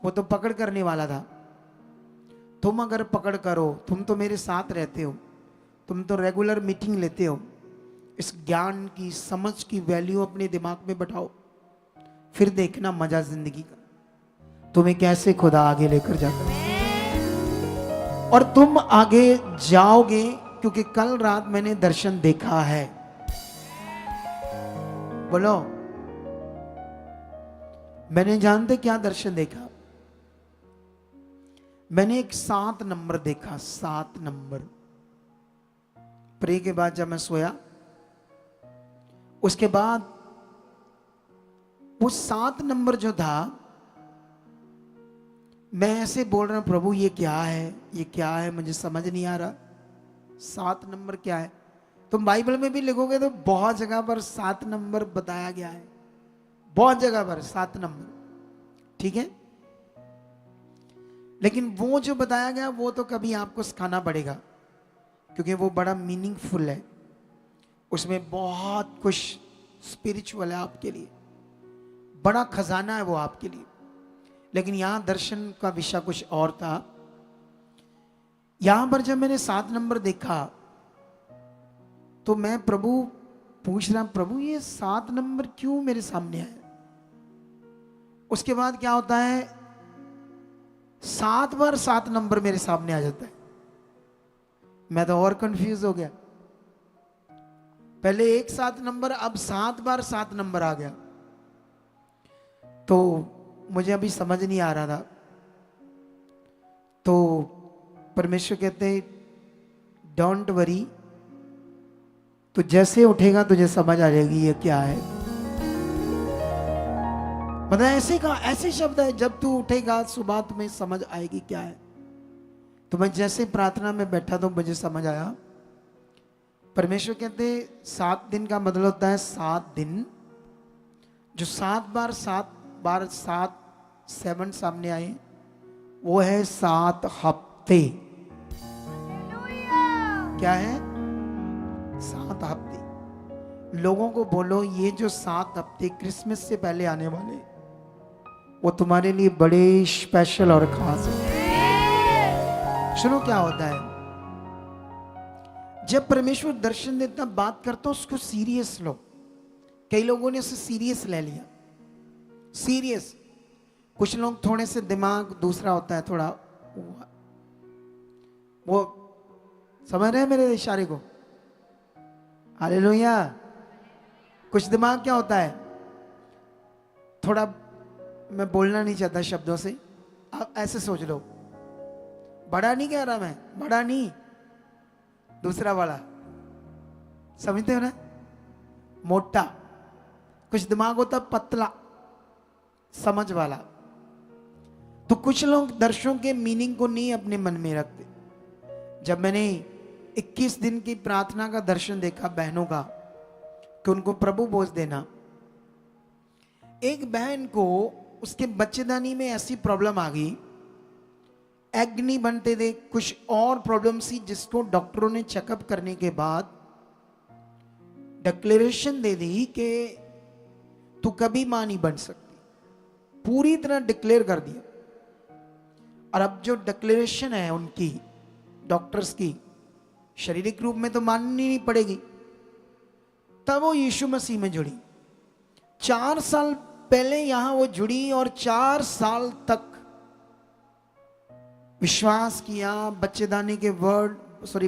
वो तो पकड़ करने वाला था। तुम अगर पकड़ करो, तुम तो मेरे साथ रहते हो, तुम तो रेगुलर मीटिंग लेते हो, इस ज्ञान की समझ की वैल्यू अपने दिमाग में बैठाओ, फिर देखना मजा जिंदगी का, तुम्हें कैसे खुदा आगे लेकर जाता है। और तुम आगे जाओगे, क्योंकि कल रात मैंने दर्शन देखा है। बोलो, मैंने जानते क्या दर्शन देखा? मैंने एक 7 नंबर देखा, 7 नंबर। प्रे के बाद जब मैं सोया, उसके बाद वो 7 नंबर जो था, मैं ऐसे बोल रहा हूं प्रभु ये क्या है, ये क्या है, मुझे समझ नहीं आ रहा 7 नंबर क्या है। तुम बाइबल में भी लिखोगे तो बहुत जगह पर 7 नंबर बताया गया है, बहुत जगह पर 7 नंबर, ठीक है। लेकिन वो जो बताया गया वो तो कभी आपको सिखाना पड़ेगा, क्योंकि वो बड़ा मीनिंगफुल है, उसमें बहुत कुछ स्पिरिचुअल है आपके लिए, बड़ा खजाना है वो आपके लिए। लेकिन यहां दर्शन का विषय कुछ और था। यहां पर जब मैंने 7 नंबर देखा तो मैं प्रभु पूछ रहा, प्रभु ये 7 नंबर क्यों मेरे सामने आए? उसके बाद क्या होता है, 7 बार 7 नंबर मेरे सामने आ जाता है। मैं तो और कंफ्यूज हो गया, पहले एक 7 नंबर, अब 7 बार 7 नंबर आ गया, तो मुझे अभी समझ नहीं आ रहा था। तो परमेश्वर कहते डोंट वरी, तो जैसे उठेगा तुझे समझ आ जाएगी ये क्या है। मतलब ऐसे का ऐसे शब्द है, जब तू उठेगा सुबह तुम्हें समझ आएगी क्या है। तो मैं जैसे प्रार्थना में बैठा तो मुझे समझ आया, परमेश्वर कहते 7 दिन का मतलब होता है 7 दिन, जो 7 बार 7 7 सामने आए वो है 7 हफ्ते। क्या है? 7 हफ्ते। लोगों को बोलो ये जो 7 हफ्ते क्रिसमस से पहले आने वाले, वो तुम्हारे लिए बड़े स्पेशल और खास है। सुनो क्या होता है, जब परमेश्वर दर्शन देता बात करता उसको सीरियस लो। कई लोगों ने उसे सीरियस ले लिया, सीरियस। कुछ लोग थोड़े से दिमाग दूसरा होता है, थोड़ा वो समझ रहे हैं मेरे इशारे को? हालेलुया। कुछ दिमाग क्या होता है, थोड़ा, मैं बोलना नहीं चाहता शब्दों से, आप ऐसे सोच लो, बड़ा नहीं कह रहा मैं, बड़ा नहीं, दूसरा वाला, समझते हो ना, मोटा। कुछ दिमाग होता पतला समझ वाला। तो कुछ लोग दर्शनों के मीनिंग को नहीं अपने मन में रखते। जब मैंने 21 दिन की प्रार्थना का दर्शन देखा बहनों का कि उनको प्रभु बोझ देना, एक बहन को उसके बच्चेदानी में ऐसी प्रॉब्लम आ गई, एग नहीं बनते थे, कुछ और प्रॉब्लम सी, जिसको डॉक्टरों ने चेकअप करने के बाद डिक्लेरेशन दे दी कि तू कभी मां नहीं बन सकती, पूरी तरह डिक्लेयर कर दिया। और अब जो डिक्लेरेशन है उनकी डॉक्टर्स की, शारीरिक रूप में तो माननी नहीं पड़ेगी। तब वो यीशु मसीह में जुड़ी। 4 साल पहले यहां वो जुड़ी और 4 साल तक विश्वास किया, बच्चेदानी के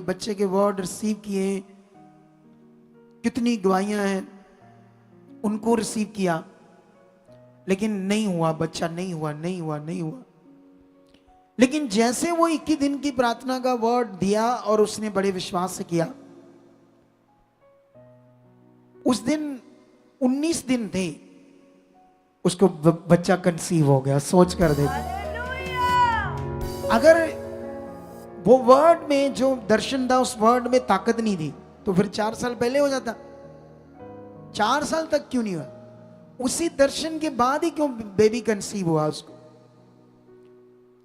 बच्चे के वर्ड रिसीव किए, कितनी गवाहियां हैं उनको रिसीव किया, लेकिन नहीं हुआ, बच्चा नहीं हुआ, नहीं हुआ, नहीं हुआ। लेकिन जैसे वो 21 दिन की प्रार्थना का वर्ड दिया और उसने बड़े विश्वास से किया, उस दिन 19 दिन थे, उसको बच्चा कंसीव हो गया। सोच कर देखो, अगर वो वर्ड में जो दर्शन था उस वर्ड में ताकत नहीं थी तो फिर 4 साल पहले हो जाता। 4 साल तक क्यों नहीं हुआ? उसी दर्शन के बाद ही क्यों बेबी कंसीव हुआ उसको?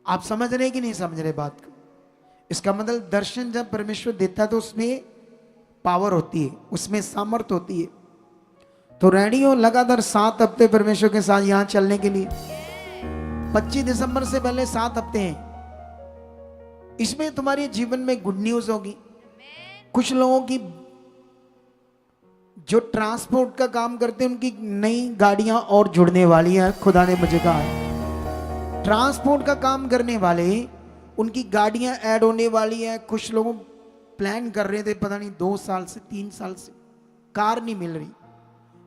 आप समझ रहे कि नहीं समझ रहे बात को? इसका मतलब दर्शन जब परमेश्वर देता है तो उसमें पावर होती है, उसमें सामर्थ होती है। तो रेडी हो लगातार 7 हफ्ते परमेश्वर के साथ यहां चलने के लिए। 25 दिसंबर से पहले 7 हफ्ते हैं। इसमें तुम्हारे जीवन में गुड न्यूज होगी। कुछ लोगों की जो ट्रांसपोर्ट का काम करते हैं उनकी नई गाड़ियां और जुड़ने वाली हैं। खुदा ने मुझे कहा है ट्रांसपोर्ट का काम करने वाले उनकी गाड़ियां ऐड होने वाली है। कुछ लोग प्लान कर रहे थे, पता नहीं 2 साल से 3 साल से कार नहीं मिल रही,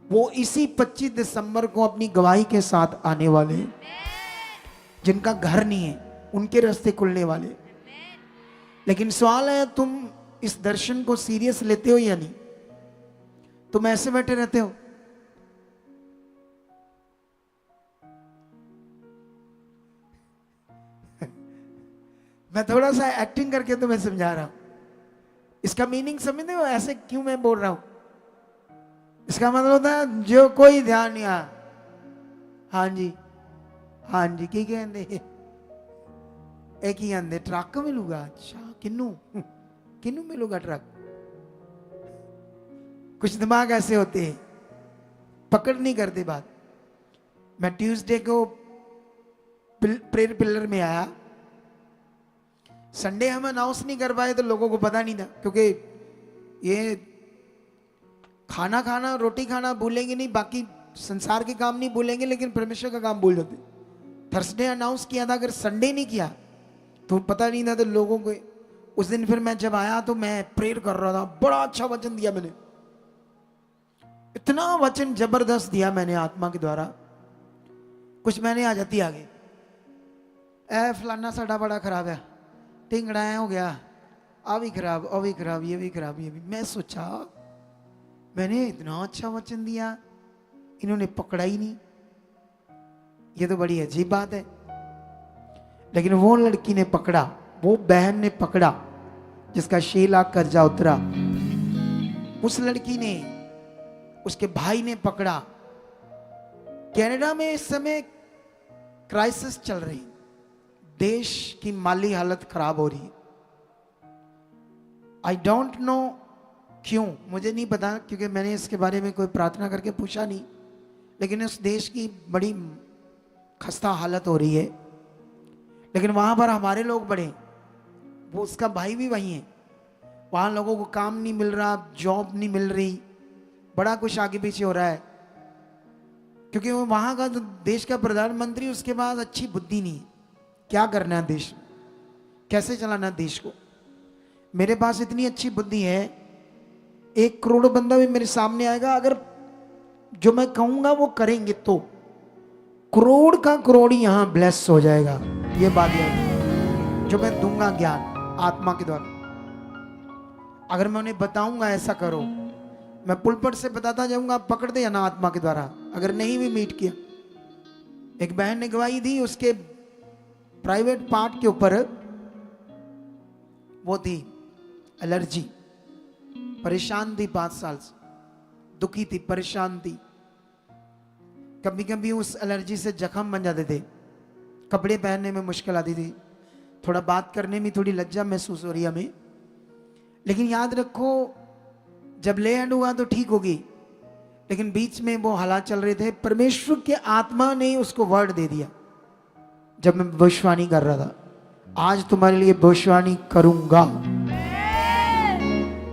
वो इसी 25 दिसंबर को अपनी गवाही के साथ आने वाले हैं। जिनका घर नहीं है उनके रास्ते खुलने वाले। लेकिन सवाल है, तुम इस दर्शन को सीरियस लेते हो या नहीं? तुम ऐसे बैठे रहते हो। मैं थोड़ा सा एक्टिंग करके तुम्हें समझा रहा हूं। इसका मीनिंग समझते हो? ऐसे क्यों मैं बोल रहा हूं? इसका मतलब होता है जो कोई ध्यान नहीं आ, हाँ जी हाँ जी की कहते एक ही आंदे ट्रक मिलूगा। अच्छा किन्नू किन्नू मिलूगा ट्रक? कुछ दिमाग ऐसे होते हैं, पकड़ नहीं करते बात। मैं ट्यूसडे को प्रेयर पिलर में आया। संडे हम अनाउंस नहीं कर पाए तो लोगों को पता नहीं था, क्योंकि ये खाना रोटी खाना भूलेंगे नहीं, बाकी संसार के काम नहीं भूलेंगे, लेकिन परमेश्वर का काम भूल जाते। थर्सडे अनाउंस किया था, अगर संडे नहीं किया तो पता नहीं था तो लोगों को। उस दिन फिर मैं जब आया तो मैं प्रेयर कर रहा था, बड़ा अच्छा वचन दिया मैंने, इतना वचन जबरदस्त दिया मैंने आत्मा के द्वारा। कुछ मैंने आ जाती आगे, ए फलाना साडा बड़ा खराब है, टिंगड़ा हो गया, आ भी खराब, आ भी खराब, ये भी खराब, ये भी। मैं सोचा मैंने इतना अच्छा वचन दिया, इन्होंने पकड़ा ही नहीं, ये तो बड़ी अजीब बात है। लेकिन वो लड़की ने पकड़ा, वो बहन ने पकड़ा जिसका 6 लाख कर्जा उतरा। उस लड़की ने, उसके भाई ने पकड़ा। कनाडा में इस समय क्राइसिस चल रही, देश की माली हालत खराब हो रही है। आई डोंट नो क्यों, मुझे नहीं पता, क्योंकि मैंने इसके बारे में कोई प्रार्थना करके पूछा नहीं, लेकिन उस देश की बड़ी खस्ता हालत हो रही है। लेकिन वहां पर हमारे लोग बड़े, वो उसका भाई भी वही है, वहां लोगों को काम नहीं मिल रहा, जॉब नहीं मिल रही, बड़ा कुछ आगे पीछे हो रहा है। क्योंकि वो वहां का तो देश का प्रधानमंत्री, उसके पास अच्छी बुद्धि नहीं है, क्या करना है देश, कैसे चलाना है देश को। मेरे पास इतनी अच्छी बुद्धि है, 1 करोड़ बंदा भी मेरे सामने आएगा, अगर जो मैं कहूंगा वो करेंगे तो करोड़ का करोड़ ही यहां ब्लेस हो जाएगा। ये बात याद, जो मैं दूंगा ज्ञान आत्मा के द्वारा, अगर मैं उन्हें बताऊंगा ऐसा करो, मैं पुलपट से बताता जाऊंगा, आप पकड़ते जाना आत्मा के द्वारा, अगर नहीं भी मीट किया। एक बहन ने गवाही दी, उसके प्राइवेट पार्ट के ऊपर वो थी एलर्जी, परेशान थी 5 साल से, दुखी थी, परेशान थी। कभी कभी उस एलर्जी से जख्म बन जाते थे, कपड़े पहनने में मुश्किल आती थी, थोड़ा बात करने में थोड़ी लज्जा महसूस हो रही हमें। लेकिन याद रखो, जब ले एंड हुआ तो ठीक होगी, लेकिन बीच में वो हालात चल रहे थे। परमेश्वर के आत्मा ने उसको वर्ड दे दिया जब मैं भविष्यवाणी कर रहा था, आज तुम्हारे लिए भविष्यवाणी करूंगा,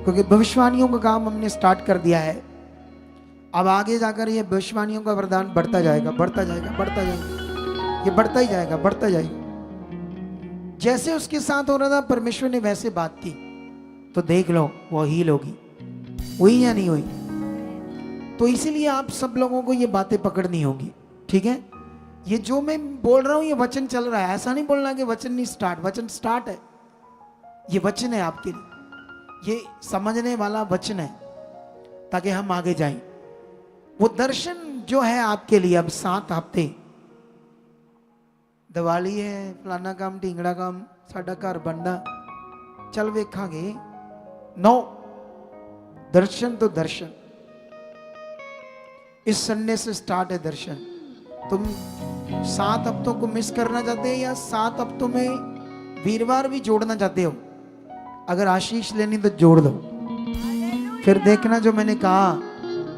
क्योंकि भविष्यवाणियों का काम हमने स्टार्ट कर दिया है। अब आगे जाकर ये भविष्यवाणियों का वरदान बढ़ता जाएगा, बढ़ता जाएगा, बढ़ता जाएगा, ये बढ़ता ही जाएगा, बढ़ता जाएगा। जैसे उसके साथ हो रहा था, परमेश्वर ने वैसे बात की, तो देख लो वो हील होगी, हुई या नहीं हुई। तो इसीलिए आप सब लोगों को ये बातें पकड़नी होगी, ठीक है। ये जो मैं बोल रहा हूं ये वचन चल रहा है, ऐसा नहीं बोलना कि वचन नहीं स्टार्ट, वचन स्टार्ट है। ये वचन है आपके लिए, ये समझने वाला वचन है, ताकि हम आगे जाएं। वो दर्शन जो है आपके लिए, अब 7 हफ्ते दिवाली है, फलाना काम ढींगड़ा काम, साडा घर बनना, चल वेखांगे। नो, दर्शन तो दर्शन इस संडे से स्टार्ट है दर्शन। तुम 7 हफ्तों को मिस करना चाहते हो या 7 हफ्तों में वीरवार भी जोड़ना चाहते हो, अगर आशीष लेनी तो जोड़ दो। फिर देखना जो मैंने कहा,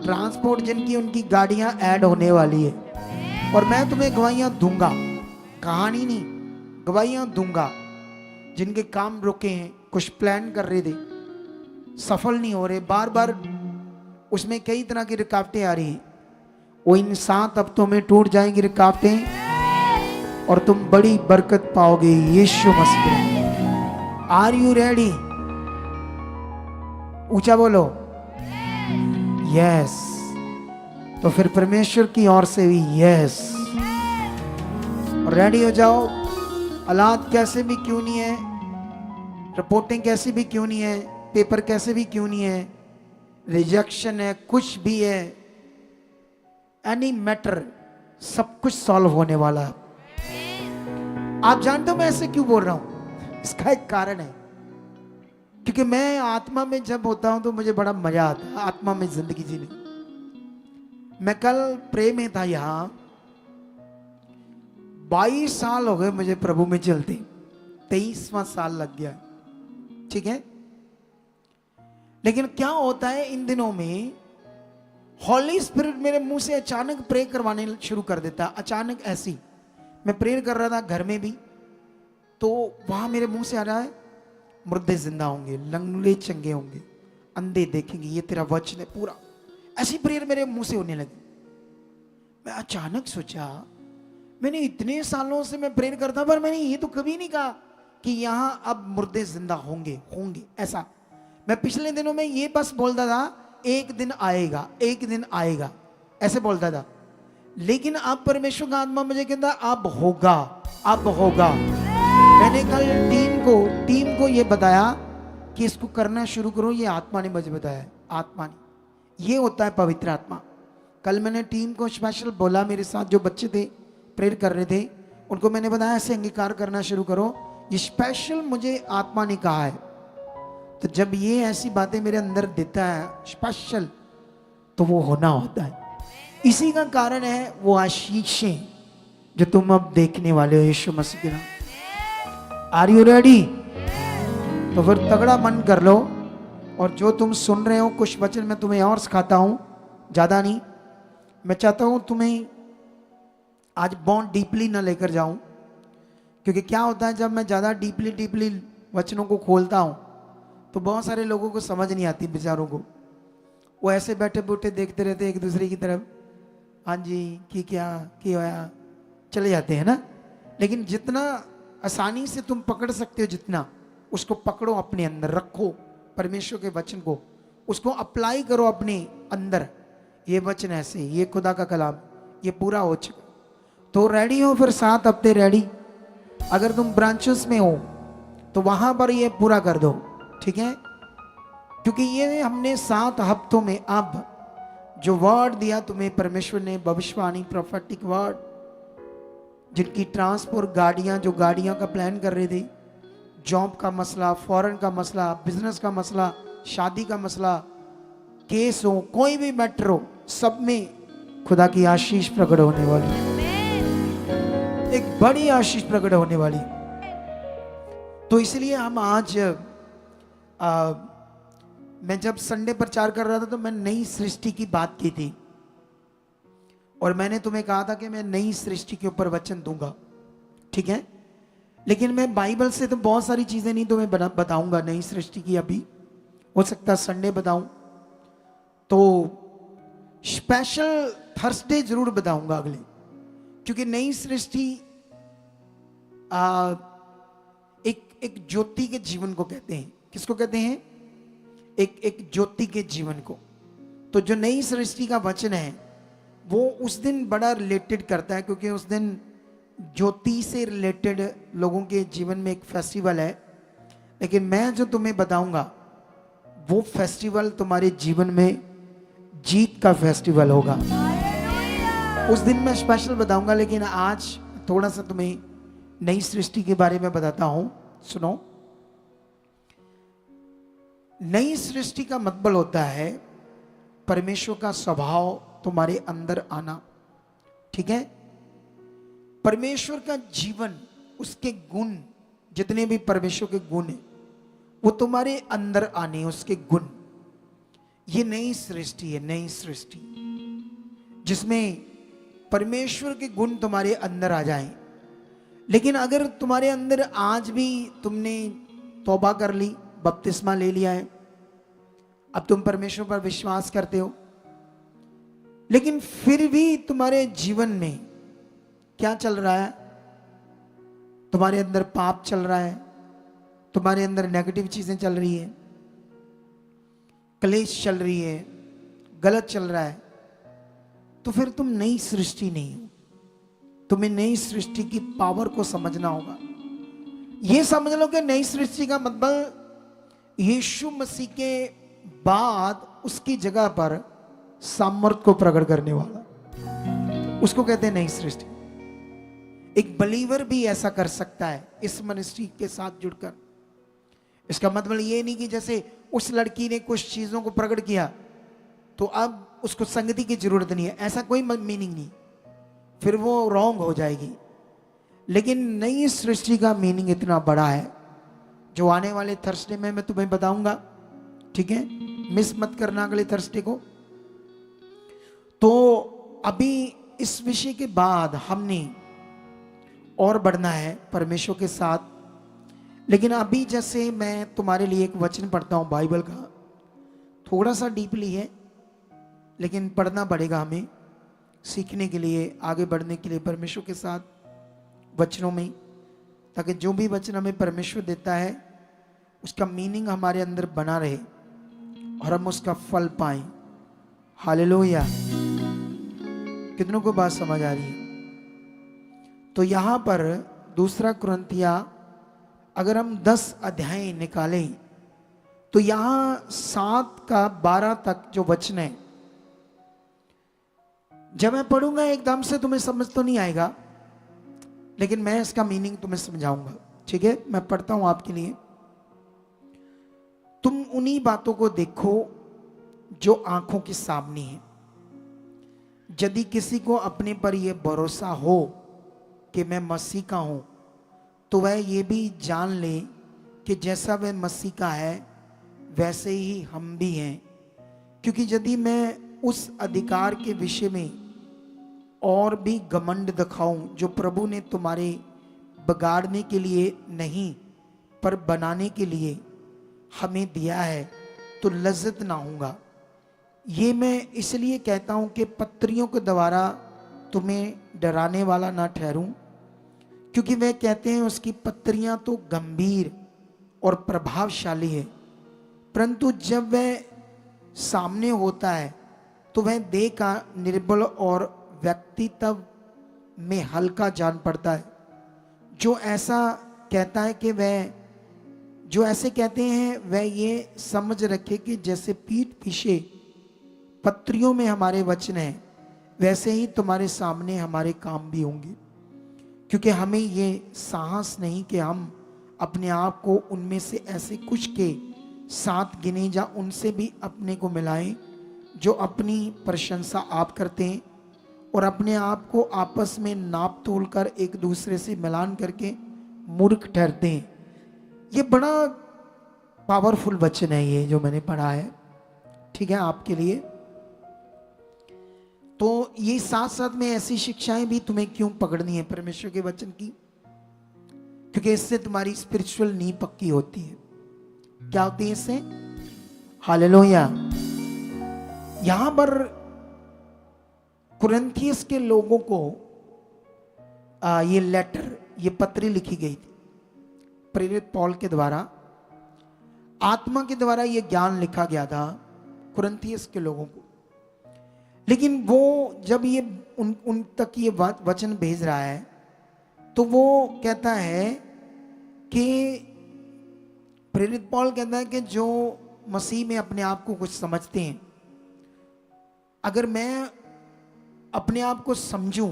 ट्रांसपोर्ट जिनकी उनकी गाड़ियां ऐड होने वाली है, और मैं तुम्हें गवाहियां दूंगा, कहानी नहीं, गवाहियां दूंगा। जिनके काम रुके हैं, कुछ प्लान कर रहे थे, सफल नहीं हो रहे, बार बार उसमें कई तरह की रुकावटें आ रही हैं, वो इन 7 हफ्तों में टूट जाएंगी रुकावटें, और तुम बड़ी बरकत पाओगे Yeshu Masih. Are you ready? ऊंचा बोलो यस। तो फिर परमेश्वर की ओर से भी यस, और रेडी हो जाओ। हालात कैसे भी क्यों नहीं है, रिपोर्टिंग कैसी भी क्यों नहीं है, पेपर कैसे भी क्यों नहीं है, रिजेक्शन है, कुछ भी है, एनी मैटर, सब कुछ सॉल्व होने वाला है। आप जानते हो मैं ऐसे क्यों बोल रहा हूं? इसका एक कारण है, क्योंकि मैं आत्मा में जब होता हूं तो मुझे बड़ा मजा आता है आत्मा में जिंदगी जीने। मैं कल प्रे में था यहां, 22 साल हो गए मुझे प्रभु में चलते, 23वां साल लग गया, ठीक है। लेकिन क्या होता है इन दिनों में, हॉली स्पिरिट मेरे मुंह से अचानक प्रे करवाने शुरू कर देता। अचानक ऐसी मैं प्रेयर कर रहा था घर में भी, तो वहां मेरे मुंह से आ रहा है, मुर्दे जिंदा होंगे, लंगड़े चंगे होंगे, अंधे देखेंगे, ये तेरा वचन है पूरा। ऐसी प्रेयर मेरे मुंह से होने लगी। मैं अचानक सोचा, मैंने इतने सालों से मैं प्रेयर करता, पर मैंने ये तो कभी नहीं कहा कि यहां अब मुर्दे जिंदा होंगे होंगे ऐसा। मैं पिछले दिनों में ये बस बोलता था, एक दिन आएगा, एक दिन आएगा, ऐसे बोलता था। लेकिन अब परमेश्वर का आत्मा मुझे कहता अब होगा, अब होगा। मैंने कल टीम को ये बताया कि इसको करना शुरू करो, ये आत्मा ने मुझे बताया, आत्मा ने, ये होता है पवित्र आत्मा। कल मैंने टीम को स्पेशल बोला, मेरे साथ जो बच्चे थे प्रेयर कर रहे थे, उनको मैंने बताया ऐसे अंगीकार करना शुरू करो, ये स्पेशल मुझे आत्मा ने कहा है। तो जब ये ऐसी बातें मेरे अंदर देता है स्पेशल, तो वो होना होता है। इसी का कारण है वो आशीषें जो तुम अब देखने वाले हो यीशु मसीह के नाम। Are you ready? तो फिर तगड़ा मन कर लो, और जो तुम सुन रहे हो कुछ वचन मैं तुम्हें और सिखाता हूं, ज्यादा नहीं। मैं चाहता हूं तुम्हें आज बहुत डीपली ना लेकर जाऊं, क्योंकि क्या होता है जब मैं ज्यादा डीपली वचनों को खोलता हूं तो बहुत सारे लोगों को समझ नहीं आती, बेचारों को। वो ऐसे बैठे बूठे देखते रहते एक दूसरे की तरफ, हाँ जी कि क्या कि होया, चले जाते हैं ना। लेकिन जितना आसानी से तुम पकड़ सकते हो, जितना उसको पकड़ो, अपने अंदर रखो परमेश्वर के वचन को, उसको अप्लाई करो अपने अंदर। ये वचन ऐसे, ये खुदा का कलाम, ये पूरा हो चुका। तो रेडी हो फिर 7 हफ्ते रेडी। अगर तुम ब्रांचेस में हो तो वहां पर ये पूरा कर दो, ठीक है। क्योंकि ये हमने 7 हफ्तों में अब जो वर्ड दिया तुम्हें परमेश्वर ने, भविष्यवाणी, प्रोफेटिक वर्ड, जिनकी ट्रांसपोर्ट गाड़ियां, जो गाड़ियां का प्लान कर रहे थे, जॉब का मसला, फॉरेन का मसला, बिजनेस का मसला, शादी का मसला, केस हो, कोई भी मैटर हो, सब में खुदा की आशीष प्रकट होने वाली, एक बड़ी आशीष प्रकट होने वाली। तो इसलिए हम आज मैं जब संडे प्रचार कर रहा था तो मैं नई सृष्टि की बात की थी, और मैंने तुम्हें कहा था कि मैं नई सृष्टि के ऊपर वचन दूंगा, ठीक है। लेकिन मैं बाइबल से तो बहुत सारी चीजें नहीं तुम्हें बताऊंगा नई सृष्टि की, अभी हो सकता है संडे बताऊं, तो स्पेशल थर्सडे जरूर बताऊंगा अगले, क्योंकि नई सृष्टि एक ज्योति के जीवन को कहते हैं। किसको कहते हैं? एक ज्योति के जीवन को। तो जो नई सृष्टि का वचन है वो उस दिन बड़ा रिलेटेड करता है, क्योंकि उस दिन ज्योति से रिलेटेड लोगों के जीवन में एक फेस्टिवल है। लेकिन मैं जो तुम्हें बताऊंगा वो फेस्टिवल तुम्हारे जीवन में जीत का फेस्टिवल होगा। उस दिन मैं स्पेशल बताऊंगा, लेकिन आज थोड़ा सा तुम्हें नई सृष्टि के बारे में बताता हूं। सुनो, नई सृष्टि का मतलब होता है परमेश्वर का स्वभाव तुम्हारे अंदर आना, ठीक है। परमेश्वर का जीवन, उसके गुण, जितने भी परमेश्वर के गुण हैं वो तुम्हारे अंदर आने, उसके गुण। ये नई सृष्टि है, नई सृष्टि जिसमें परमेश्वर के गुण तुम्हारे अंदर आ जाएं। लेकिन अगर तुम्हारे अंदर आज भी तुमने तौबा कर ली, बपतिस्मा ले लिया है, अब तुम परमेश्वर पर विश्वास करते हो, लेकिन फिर भी तुम्हारे जीवन में क्या चल रहा है? तुम्हारे अंदर पाप चल रहा है, तुम्हारे अंदर नेगेटिव चीजें चल रही है, क्लेश चल रही है, गलत चल रहा है, तो फिर तुम नई सृष्टि नहीं हो। तुम्हें नई सृष्टि की पावर को समझना होगा। यह समझ लो कि नई सृष्टि का मतलब यीशु मसीह के बाद उसकी जगह पर सामर्थ को प्रकट करने वाला, उसको कहते हैं नई सृष्टि। एक बलीवर भी ऐसा कर सकता है इस मिनिस्ट्री के साथ जुड़कर। इसका मतलब ये नहीं कि जैसे उस लड़की ने कुछ चीजों को प्रकट किया तो अब उसको संगति की जरूरत नहीं है, ऐसा कोई मीनिंग नहीं, फिर वो रॉन्ग हो जाएगी। लेकिन नई सृष्टि का मीनिंग इतना बड़ा है जो आने वाले थर्सडे में मैं तुम्हें बताऊंगा, ठीक है। मिस मत करना अगले थर्सडे को। तो अभी इस विषय के बाद हमने और बढ़ना है परमेश्वर के साथ। लेकिन अभी जैसे मैं तुम्हारे लिए एक वचन पढ़ता हूं बाइबल का, थोड़ा सा डीपली है लेकिन पढ़ना पड़ेगा हमें, सीखने के लिए, आगे बढ़ने के लिए परमेश्वर के साथ वचनों में, ताकि जो भी वचन हमें परमेश्वर देता है उसका मीनिंग हमारे अंदर बना रहे और हम उसका फल पाएं। हालेलुया। कितनों को बात समझ आ रही है? तो यहां पर दूसरा कुरिन्थिया अगर हम 10 अध्याय निकालें तो यहां 7 का 12 तक जो वचन है, जब मैं पढ़ूंगा एकदम से तुम्हें समझ तो नहीं आएगा, लेकिन मैं इसका मीनिंग तुम्हें समझाऊंगा, ठीक है। मैं पढ़ता हूं आपके लिए। तुम उन्हीं बातों को देखो जो आंखों के सामने है। यदि किसी को अपने पर यह भरोसा हो कि मैं मसीह का हूं, तो वह ये भी जान ले कि जैसा वह मसीह का है वैसे ही हम भी हैं। क्योंकि यदि मैं उस अधिकार के विषय में और भी घमंड दिखाऊं जो प्रभु ने तुम्हारे बिगाड़ने के लिए नहीं पर बनाने के लिए हमें दिया है, तो लज्जत ना होगा। ये मैं इसलिए कहता हूं कि पत्रियों के द्वारा तुम्हें डराने वाला ना ठहरूं, क्योंकि वह कहते हैं उसकी पत्रियां तो गंभीर और प्रभावशाली है, परंतु जब वह सामने होता है तो वह देह का निर्बल और व्यक्तित्व में हल्का जान पड़ता है। जो ऐसा कहता है कि वह जो ऐसे कहते हैं वह ये समझ रखे कि जैसे पीठ पीछे पत्रियों में हमारे वचन हैं, वैसे ही तुम्हारे सामने हमारे काम भी होंगे। क्योंकि हमें ये साहस नहीं कि हम अपने आप को उनमें से ऐसे कुछ के साथ गिने या उनसे भी अपने को मिलाएं जो अपनी प्रशंसा आप करते हैं और अपने आप को आपस में नाप तोल कर एक दूसरे से मिलान करके मूर्ख ठहरते हैं। ये बड़ा पावरफुल वचन है ये जो मैंने पढ़ा है, ठीक है, आपके लिए। तो ये साथ साथ में ऐसी शिक्षाएं भी तुम्हें क्यों पकड़नी है परमेश्वर के वचन की, क्योंकि इससे तुम्हारी स्पिरिचुअल नींव पक्की होती है। क्या होती है इससे? हालेलुया। यहां पर कुरिन्थियस के लोगों को ये लेटर, ये पत्री लिखी गई थी प्रेरित पौल के द्वारा, आत्मा के द्वारा ये ज्ञान लिखा गया था कुरिन्थियस के लोगों को। लेकिन वो जब ये उन तक ये वचन भेज रहा है तो वो कहता है कि प्रेरित पौल कहता है कि जो मसीह में अपने आप को कुछ समझते हैं, अगर मैं अपने आप को समझूं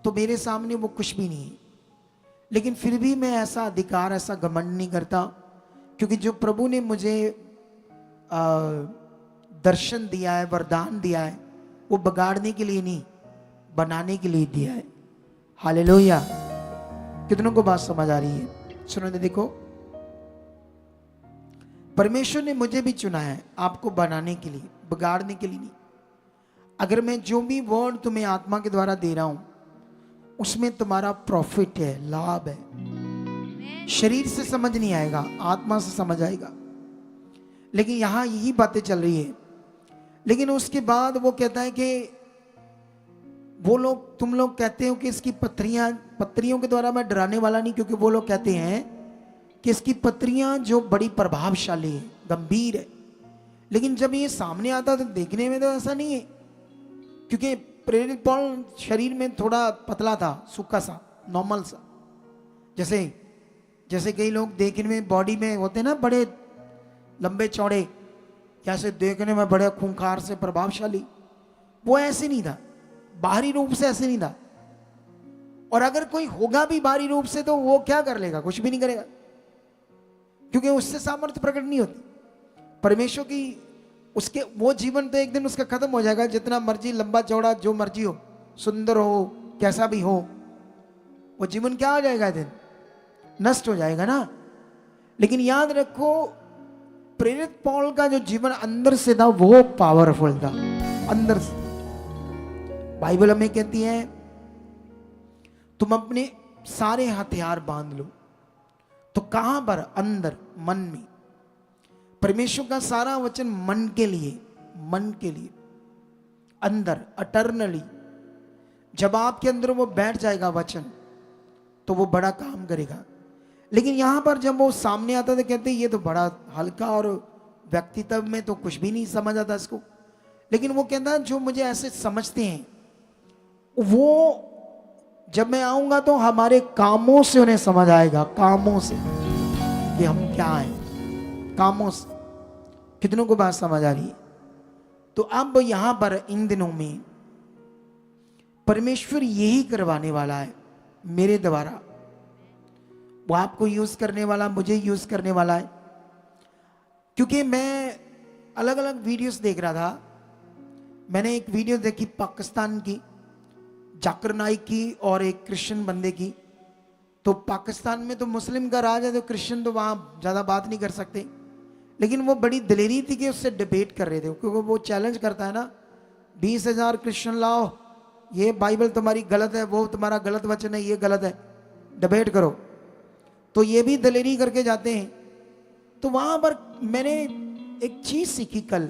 तो मेरे सामने वो कुछ भी नहीं है, लेकिन फिर भी मैं ऐसा अधिकार, ऐसा घमंड नहीं करता, क्योंकि जो प्रभु ने मुझे दर्शन दिया है, वरदान दिया है, वो बिगाड़ने के लिए नहीं, बनाने के लिए दिया है। हालेलुया। कितनों को बात समझ आ रही है? सुनो, देखो, परमेश्वर ने मुझे भी चुना है आपको बनाने के लिए, बिगाड़ने के लिए नहीं। अगर मैं जो भी वर्ड तुम्हें आत्मा के द्वारा दे रहा हूं उसमें तुम्हारा प्रॉफिट है, लाभ है। शरीर से समझ नहीं आएगा, आत्मा से समझ आएगा। लेकिन यहां यही बातें चल रही है। लेकिन उसके बाद वो कहता है कि वो लोग, तुम लोग कहते हो कि इसकी पत्रियों के द्वारा मैं डराने वाला नहीं, क्योंकि वो लोग कहते हैं कि इसकी पत्रियां जो बड़ी प्रभावशाली है, गंभीर है। लेकिन जब ये सामने आता तो देखने में तो ऐसा नहीं है, क्योंकि प्रेरित पौल शरीर में थोड़ा पतला था, सूखा सा, नॉर्मल सा। जैसे कई लोग देखने में बॉडी में होते हैं ना, बड़े लंबे चौड़े, जैसे देखने में बड़े खूंखार से प्रभावशाली, वो ऐसे नहीं था, बाहरी रूप से ऐसे नहीं था। और अगर कोई होगा भी बाहरी रूप से तो वो क्या कर लेगा? कुछ भी नहीं करेगा, क्योंकि उससे सामर्थ्य प्रकट नहीं होती परमेश्वर की। उसके वो जीवन तो एक दिन उसका खत्म हो जाएगा, जितना मर्जी लंबा चौड़ा जो मर्जी हो, सुंदर हो, कैसा भी हो, वो जीवन क्या हो जाएगा? दिन नष्ट हो जाएगा ना। लेकिन याद रखो, प्रेरित पौल का जो जीवन अंदर से था वो पावरफुल था, अंदर से। बाइबल हमें कहती है तुम अपने सारे हथियार बांध लो। तो कहां पर? अंदर, मन में। परमेश्वर का सारा वचन मन के लिए अंदर, अटर्नली। जब आपके अंदर वो बैठ जाएगा वचन, तो वो बड़ा काम करेगा। लेकिन यहां पर जब वो सामने आता तो कहते ये तो बड़ा हल्का, और व्यक्तित्व में तो कुछ भी नहीं समझ आता इसको। लेकिन वो कहता जो मुझे ऐसे समझते हैं, वो जब मैं आऊंगा तो हमारे कामों से उन्हें समझ आएगा, कामों से, कि हम क्या हैं, कामों से। कितनों को बात समझ आ रही है? तो अब यहां पर इन दिनों में परमेश्वर यही करवाने वाला है मेरे द्वारा। वो आपको यूज करने वाला, मुझे यूज करने वाला है। क्योंकि मैं अलग अलग वीडियोस देख रहा था। मैंने एक वीडियो देखी पाकिस्तान की, जाकिर नाइक की और एक क्रिश्चियन बंदे की। तो पाकिस्तान में तो मुस्लिम का राज है, तो क्रिश्चियन तो वहां ज्यादा बात नहीं कर सकते। लेकिन वो बड़ी दिलेरी थी कि उससे डिबेट कर रहे थे, क्योंकि वो चैलेंज करता है ना, 20,000 क्रिश्चियन लाओ, ये बाइबल तुम्हारी गलत है, वो तुम्हारा गलत वचन है, ये गलत है, डिबेट करो। तो ये भी दिलेरी करके जाते हैं। तो वहां पर मैंने एक चीज सीखी कल,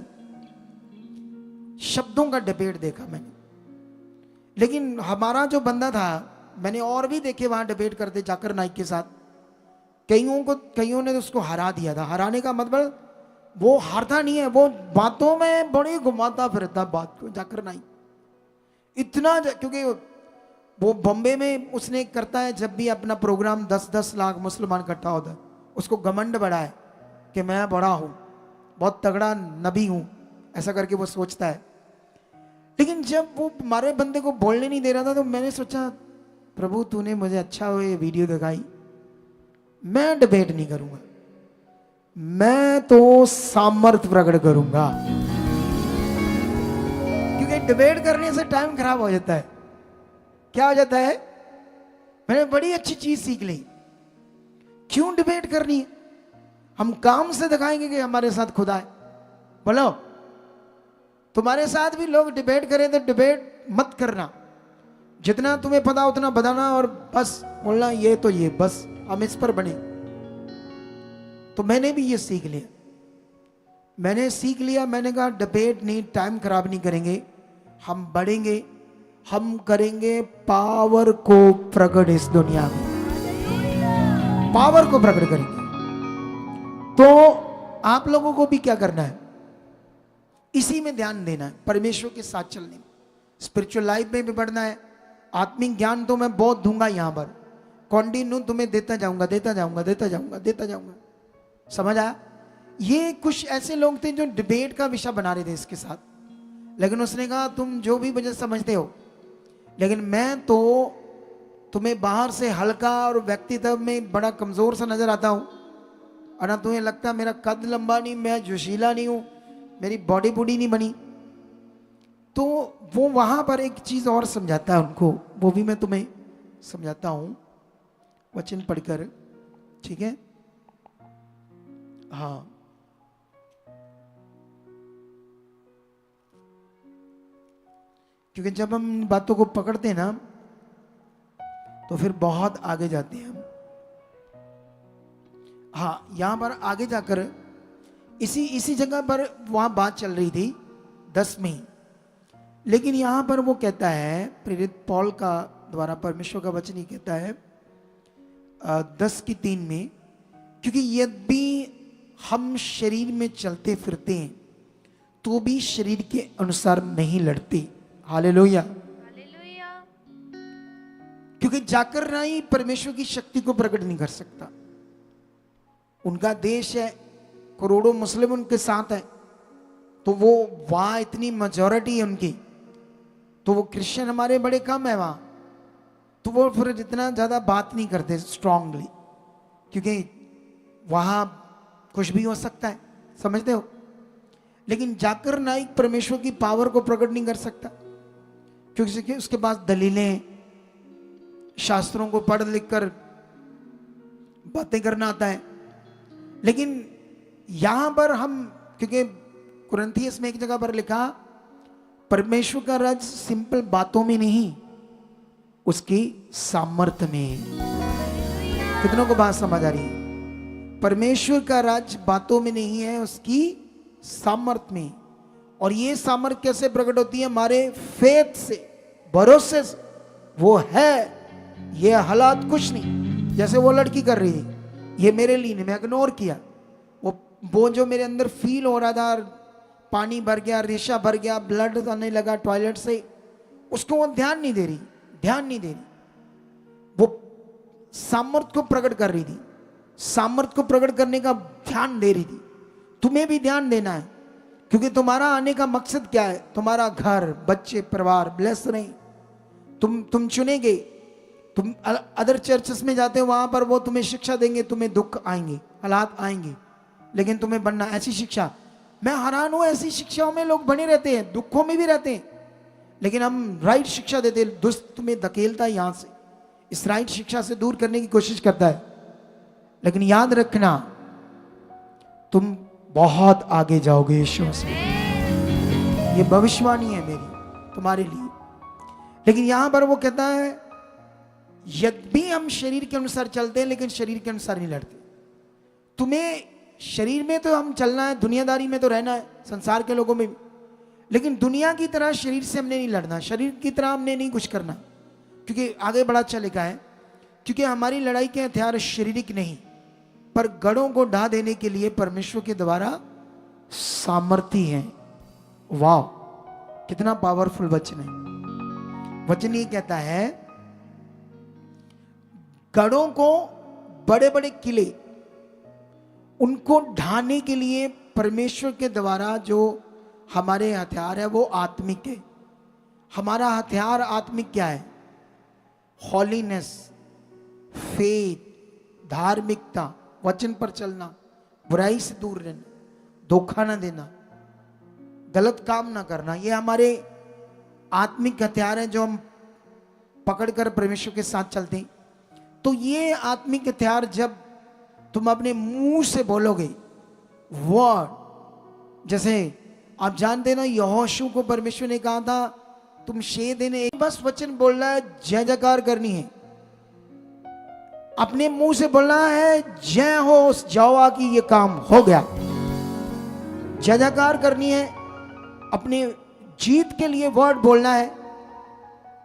शब्दों का डिबेट देखा मैंने। लेकिन हमारा जो बंदा था, मैंने और भी देखे वहां डिबेट करते जाकिर नाइक के साथ। कईयों ने तो उसको हरा दिया था। हराने का मतलब वो हारता नहीं है, वो बातों में बड़ी घुमाता फिरता बात को, जाकिर नाइक इतना। क्योंकि वो बॉम्बे में उसने करता है, जब भी अपना प्रोग्राम 10-10 लाख मुसलमान इकट्ठा होता है, उसको घमंड बड़ा है कि मैं बड़ा हूं, बहुत तगड़ा नबी हूं, ऐसा करके वो सोचता है। लेकिन जब वो हमारे बंदे को बोलने नहीं दे रहा था तो मैंने सोचा प्रभु तूने मुझे अच्छा वो ये वीडियो दिखाई, मैं डिबेट नहीं करूंगा, मैं तो सामर्थ्य प्रकट करूंगा, क्योंकि डिबेट करने से टाइम खराब हो जाता है। क्या हो जाता है? मैंने बड़ी अच्छी चीज सीख ली। क्यों डिबेट करनी है? हम काम से दिखाएंगे कि हमारे साथ खुदा है। बोलो, तुम्हारे साथ भी लोग डिबेट करें तो डिबेट मत करना, जितना तुम्हें पता उतना बताना और बस बोलना ये तो ये, बस हम इस पर बने। तो मैंने भी ये सीख लिया, मैंने कहा डिबेट नहीं, टाइम खराब नहीं करेंगे, हम बढ़ेंगे, हम करेंगे पावर को प्रकट इस दुनिया में, पावर को प्रकट करेंगे। तो आप लोगों को भी क्या करना है? इसी में ध्यान देना है, परमेश्वर के साथ चलने में, स्पिरिचुअल लाइफ में भी बढ़ना है। आत्मिक ज्ञान तो मैं बहुत दूंगा, यहां पर कंटिन्यू तुम्हें देता जाऊंगा, देता जाऊंगा, देता जाऊंगा, देता जाऊंगा। समझ आया? ये कुछ ऐसे लोग थे जो डिबेट का विषय बना रहे थे इसके साथ, लेकिन उसने कहा तुम जो भी मुझे समझते हो, लेकिन मैं तो तुम्हें बाहर से हल्का और व्यक्तित्व में बड़ा कमजोर सा नजर आता हूं, और ना तुम्हें लगता मेरा कद लंबा नहीं, मैं जोशीला नहीं हूं, मेरी बॉडी बूडी नहीं बनी। तो वो वहां पर एक चीज और समझाता है उनको, वो भी मैं तुम्हें समझाता हूं वचन पढ़कर, ठीक है? हाँ, क्योंकि जब हम इन बातों को पकड़ते हैं ना तो फिर बहुत आगे जाते हैं हम। हाँ, यहां पर आगे जाकर इसी जगह पर वहां बात चल रही थी 10 में, लेकिन यहां पर वो कहता है, प्रेरित पौल का द्वारा परमेश्वर का वचन ही कहता है 10:3 में, क्योंकि यदि हम शरीर में चलते फिरते हैं तो भी शरीर के अनुसार नहीं लड़ते। Hallelujah, hallelujah. क्योंकि जाकर राई परमेश्वर की शक्ति को प्रकट नहीं कर सकता। उनका देश है, करोड़ों मुस्लिम उनके साथ है, तो वो वहां इतनी मेजॉरिटी है उनकी, तो वो क्रिश्चियन हमारे बड़े कम है वहां, तो वो फिर इतना ज्यादा बात नहीं करते स्ट्रांगली, क्योंकि वहां कुछ भी हो सकता है, समझते हो? लेकिन जाकर नाइक परमेश्वर की पावर को प्रकट नहीं कर सकता, क्योंकि उसके पास दलीलें, शास्त्रों को पढ़ लिख कर बातें करना आता है। लेकिन यहां पर हम, क्योंकि कुरिन्थियस में एक जगह पर लिखा, परमेश्वर का राज सिंपल बातों में नहीं, उसकी सामर्थ्य में। कितनों को बात समझ आ रही है? परमेश्वर का राज बातों में नहीं है, उसकी सामर्थ्य में। और ये सामर्थ्य कैसे प्रकट होती है? हमारे फेथ से, भरोसे से। वो है, ये हालात कुछ नहीं, जैसे वो लड़की कर रही थी, ये मेरे लिए नहीं, मैं इग्नोर किया। वो जो मेरे अंदर फील हो रहा था, पानी भर गया, रेशा भर गया, ब्लड आने लगा टॉयलेट से, उसको वो ध्यान नहीं दे रही, वो सामर्थ्य को प्रकट कर रही थी, सामर्थ्य को प्रकट करने का ध्यान दे रही थी। तुम्हें भी ध्यान देना है, क्योंकि तुम्हारा आने का मकसद क्या है? तुम्हारा घर, बच्चे, परिवार ब्लेस नहीं। तुम चुनेंगे, तुम अदर चर्चेस में जाते हो, वहां पर वो तुम्हें शिक्षा देंगे, तुम्हें दुख आएंगे, हालात आएंगे, लेकिन तुम्हें बनना ऐसी शिक्षा। मैं हैरान हूं, ऐसी शिक्षाओं में लोग बने रहते हैं, दुखों में भी रहते हैं, लेकिन हम राइट शिक्षा देते, दुष्ट तुम्हें धकेलता है यहां से, इस राइट शिक्षा से दूर करने की कोशिश करता है। लेकिन याद रखना, तुम बहुत आगे जाओगे यीशु से, ये भविष्यवाणी है मेरी तुम्हारे लिए। लेकिन यहां पर वो कहता है, यद्यपि हम शरीर के अनुसार चलते हैं, लेकिन शरीर के अनुसार नहीं लड़ते। तुम्हें शरीर में तो हम चलना है, दुनियादारी में तो रहना है, संसार के लोगों में भी, लेकिन दुनिया की तरह शरीर से हमने नहीं लड़ना, शरीर की तरह हमने नहीं कुछ करना, क्योंकि आगे बड़ा अच्छा लिखा है, क्योंकि हमारी लड़ाई के हथियार शारीरिक नहीं, पर गढ़ों को ढा देने के लिए परमेश्वर के द्वारा सामर्थ्य है। वाह, कितना पावरफुल वचन है। वचन ये कहता है, गढ़ों को, बड़े बड़े किले, उनको ढाने के लिए परमेश्वर के द्वारा जो हमारे हथियार है वो आत्मिक है। हमारा हथियार आत्मिक क्या है? हॉलीनेस, फेथ, धार्मिकता, वचन पर चलना, बुराई से दूर रहना, धोखा ना देना, गलत काम ना करना। ये हमारे आत्मिक हथियार हैं जो हम पकड़कर परमेश्वर के साथ चलते हैं। तो ये आत्मिक हथियार जब तुम अपने मुंह से बोलोगे वर्ड, जैसे आप जानते ना यहोशू को परमेश्वर ने कहा था तुम 6 दिन एक बस वचन बोलना है, जय जयकार करनी है, अपने मुंह से बोलना है जय हो उस यहोवा की, ये काम हो गया। जय जयकार करनी है, अपने जीत के लिए वर्ड बोलना है।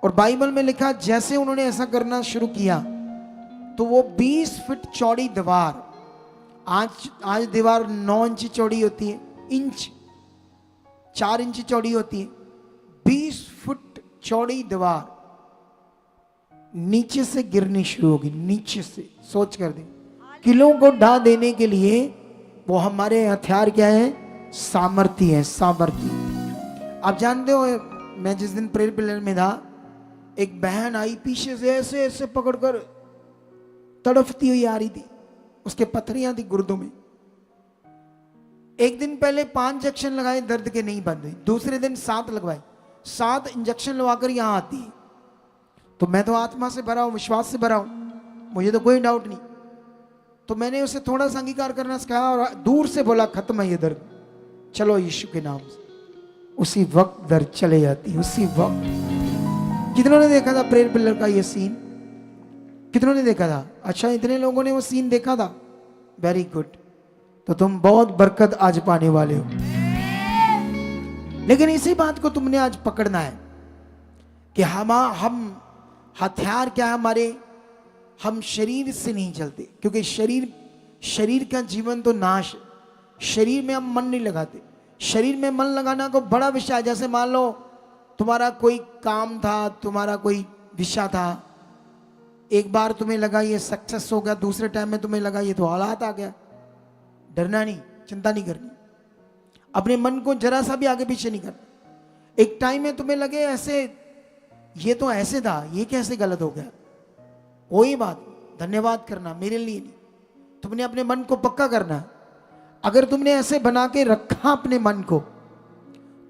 और बाइबल में लिखा जैसे उन्होंने ऐसा करना शुरू किया तो वो 20 फीट चौड़ी दीवार, आज दीवार 9 इंच चौड़ी होती है, 4 इंच चौड़ी होती है, 20 फुट चौड़ी दीवार नीचे से गिरनी शुरू होगी। नीचे से सोच कर दे, किलों को ढा देने के लिए वो हमारे हथियार क्या है? सामर्थ्य है, सामर्थ्य। आप जानते हो मैं जिस दिन प्रेयर पिलर में था, एक बहन आई पीछे से ऐसे ऐसे पकड़कर तड़फती हुई आ रही थी, उसके पथरियां थी गुर्दों में। एक दिन पहले 5 इंजेक्शन लगाए, दर्द के नहीं बंद हुई। दूसरे दिन 7 लगवाए, 7 इंजेक्शन लगवाकर यहां आती है। तो मैं तो आत्मा से भरा हूं, विश्वास से भरा हूं, मुझे तो कोई डाउट नहीं। तो मैंने उसे थोड़ा सा अंगीकार करना सिखाया और दूर से बोला खत्म है ये दर्द, चलो यीशु के नाम से। उसी वक्त दर्द चले जाती है, उसी वक्त। कितनों ने देखा था प्रेयर पिलर का ये सीन? कितनों ने देखा था? अच्छा, इतने लोगों ने वो सीन देखा था, वेरी गुड। तो तुम बहुत बरकत आज पाने वाले हो। लेकिन इसी बात को तुमने आज पकड़ना है कि हम हथियार क्या है हमारे? हम शरीर से नहीं चलते, क्योंकि शरीर का जीवन तो नाश। शरीर में हम मन नहीं लगाते। शरीर में मन लगाना को बड़ा विषय है। जैसे मान लो तुम्हारा कोई काम था, तुम्हारा कोई विषय था, एक बार तुम्हें लगा ये सक्सेस हो गया, दूसरे टाइम में तुम्हें लगा ये तो हालात आ गया। डरना नहीं, चिंता नहीं करनी, अपने मन को जरा सा भी आगे पीछे नहीं करना। एक टाइम में तुम्हें लगे ऐसे, ये तो ऐसे था, ये कैसे गलत हो गया, कोई बात, धन्यवाद करना, मेरे लिए नहीं। तुमने अपने मन को पक्का करना। अगर तुमने ऐसे बना के रखा अपने मन को,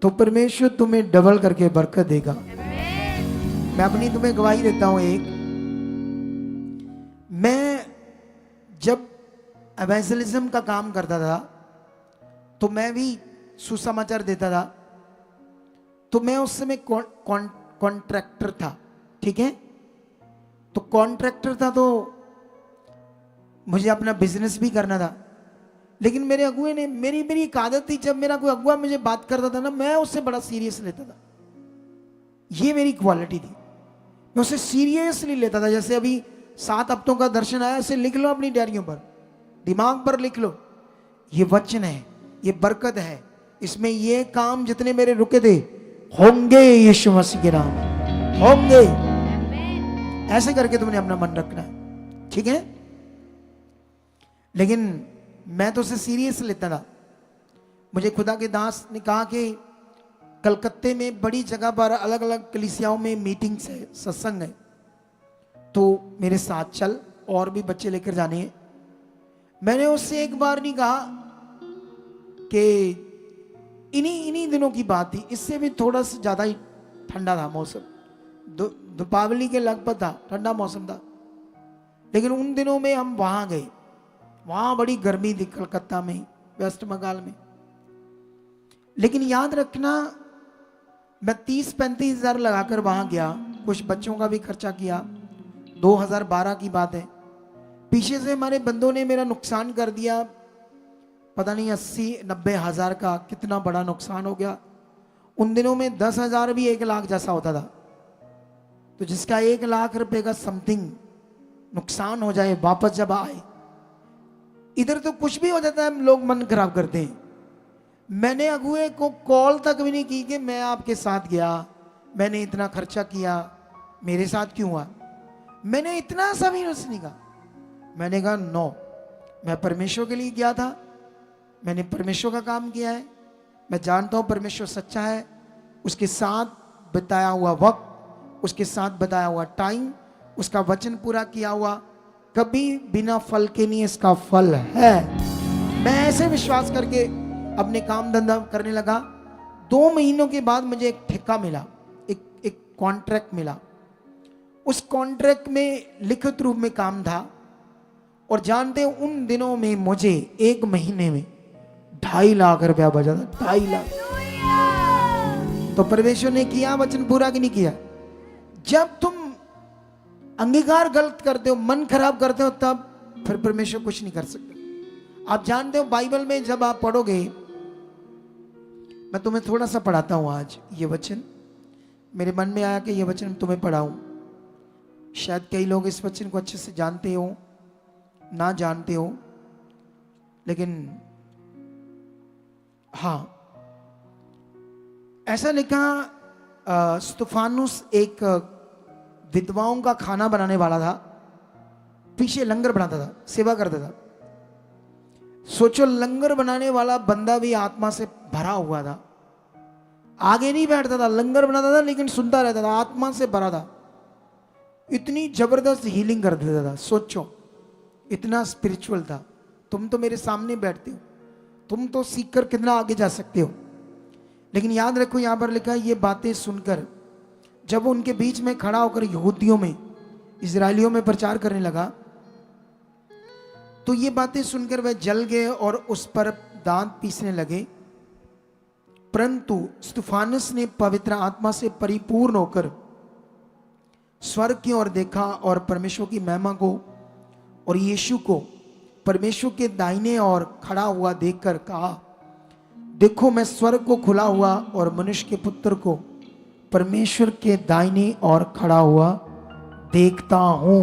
तो परमेश्वर तुम्हें डबल करके बरकत देगा। मैं अपनी तुम्हें गवाही देता हूं एक। मैं जब एवेंजलिज्म का काम करता था तो मैं भी सुसमाचार देता था। तो मैं उस समय कॉन्ट्रैक्टर था, ठीक है। तो कॉन्ट्रैक्टर था तो मुझे अपना बिजनेस भी करना था। लेकिन मेरे अगुए ने, मेरी एक आदत थी, जब मेरा कोई अगुआ मुझे बात करता था ना, मैं उससे बड़ा सीरियस लेता था। ये मेरी क्वालिटी थी, मैं उसे सीरियसली लेता था। जैसे अभी 7 हफ्तों का दर्शन आया, इसे लिख लो अपनी डायरियों पर, दिमाग पर लिख लो। ये वचन है, ये बरकत है, इसमें ये काम जितने मेरे रुके थे होंगे, यीशु मसीह के नाम होंगे। ऐसे करके तुमने अपना मन रखना है, ठीक है। लेकिन मैं तो उसे सीरियस लेता था। मुझे खुदा के दास ने कहा कि कलकत्ते में बड़ी जगह पर अलग अलग कलीसियाओं में मीटिंग्स है, सत्संग है, तो मेरे साथ चल, और भी बच्चे लेकर जाने हैं। मैंने उससे एक बार नहीं कहा कि इन्हीं दिनों की बात थी, इससे भी थोड़ा सा ज़्यादा ही ठंडा था मौसम, दीपावली के लगभग था, ठंडा मौसम था। लेकिन उन दिनों में हम वहाँ गए, वहाँ बड़ी गर्मी थी कलकत्ता में, वेस्ट बंगाल में। लेकिन याद रखना, मैं 30-35 हज़ार लगाकर वहाँ गया, कुछ बच्चों का भी खर्चा किया। 2012 की बात है। पीछे से हमारे बंदों ने मेरा नुकसान कर दिया, पता नहीं 80-90 हज़ार का, कितना बड़ा नुकसान हो गया। उन दिनों में 10 हज़ार भी 1 लाख जैसा होता था। तो जिसका 1 लाख रुपए का समथिंग नुकसान हो जाए, वापस जब आए, इधर तो कुछ भी हो जाता है, लोग मन खराब करते हैं। मैंने अगुए को कॉल तक भी नहीं की कि मैं आपके साथ गया, मैंने इतना खर्चा किया, मेरे साथ क्यों हुआ। मैंने इतना सा भी नहीं कहा। मैंने कहा नो, मैं परमेश्वर के लिए गया था, मैंने परमेश्वर का काम किया है, मैं जानता हूं परमेश्वर सच्चा है। उसके साथ बिताया हुआ वक्त, उसके साथ बताया हुआ टाइम, उसका वचन पूरा किया हुआ कभी बिना फल के नहीं, इसका फल है। मैं ऐसे विश्वास करके अपने काम धंधा करने लगा। 2 महीनों के बाद मुझे एक ठेका मिला, एक कॉन्ट्रैक्ट मिला। उस कॉन्ट्रैक्ट में लिखित रूप में काम था। और जानते हो उन दिनों में मुझे 1 महीने में 2.5 लाख रुपया बचा था, 2.5 लाख। तो परमेश्वर ने किया वचन पूरा कि नहीं किया? जब तुम अंगीकार गलत करते हो, मन खराब करते हो, तब फिर परमेश्वर कुछ नहीं कर सकता। आप जानते हो बाइबल में जब आप पढ़ोगे, मैं तुम्हें थोड़ा सा पढ़ाता हूं आज। ये वचन मेरे मन में आया कि ये वचन तुम्हें पढ़ाऊं। शायद कई लोग इस वचन को अच्छे से जानते हो, ना जानते हो, लेकिन हाँ, ऐसा लिखा, स्तिफानुस एक विधवाओं का खाना बनाने वाला था, पीछे लंगर बनाता था, सेवा करता था। सोचो, लंगर बनाने वाला बंदा भी आत्मा से भरा हुआ था। आगे नहीं बैठता था, लंगर बनाता था लेकिन सुनता रहता था, आत्मा से भरा था। इतनी जबरदस्त हीलिंग कर देता था। सोचो, इतना स्पिरिचुअल था। तुम तो मेरे सामने बैठते हो, तुम तो सीखकर कितना आगे जा सकते हो। लेकिन याद रखो, यहां पर लिखा है, ये बातें सुनकर जब वो उनके बीच में खड़ा होकर यहूदियों में, इजरायलियों में प्रचार करने लगा, तो ये बातें सुनकर वह जल गए और उस पर दांत पीसने लगे। परंतु स्तिफानुस ने पवित्र आत्मा से परिपूर्ण होकर स्वर्ग की ओर देखा और परमेश्वर की महिमा को और यीशु को परमेश्वर के दाहिने ओर खड़ा हुआ देखकर कहा, देखो मैं स्वर्ग को खुला हुआ और मनुष्य के पुत्र को परमेश्वर के दाहिने ओर खड़ा हुआ देखता हूं।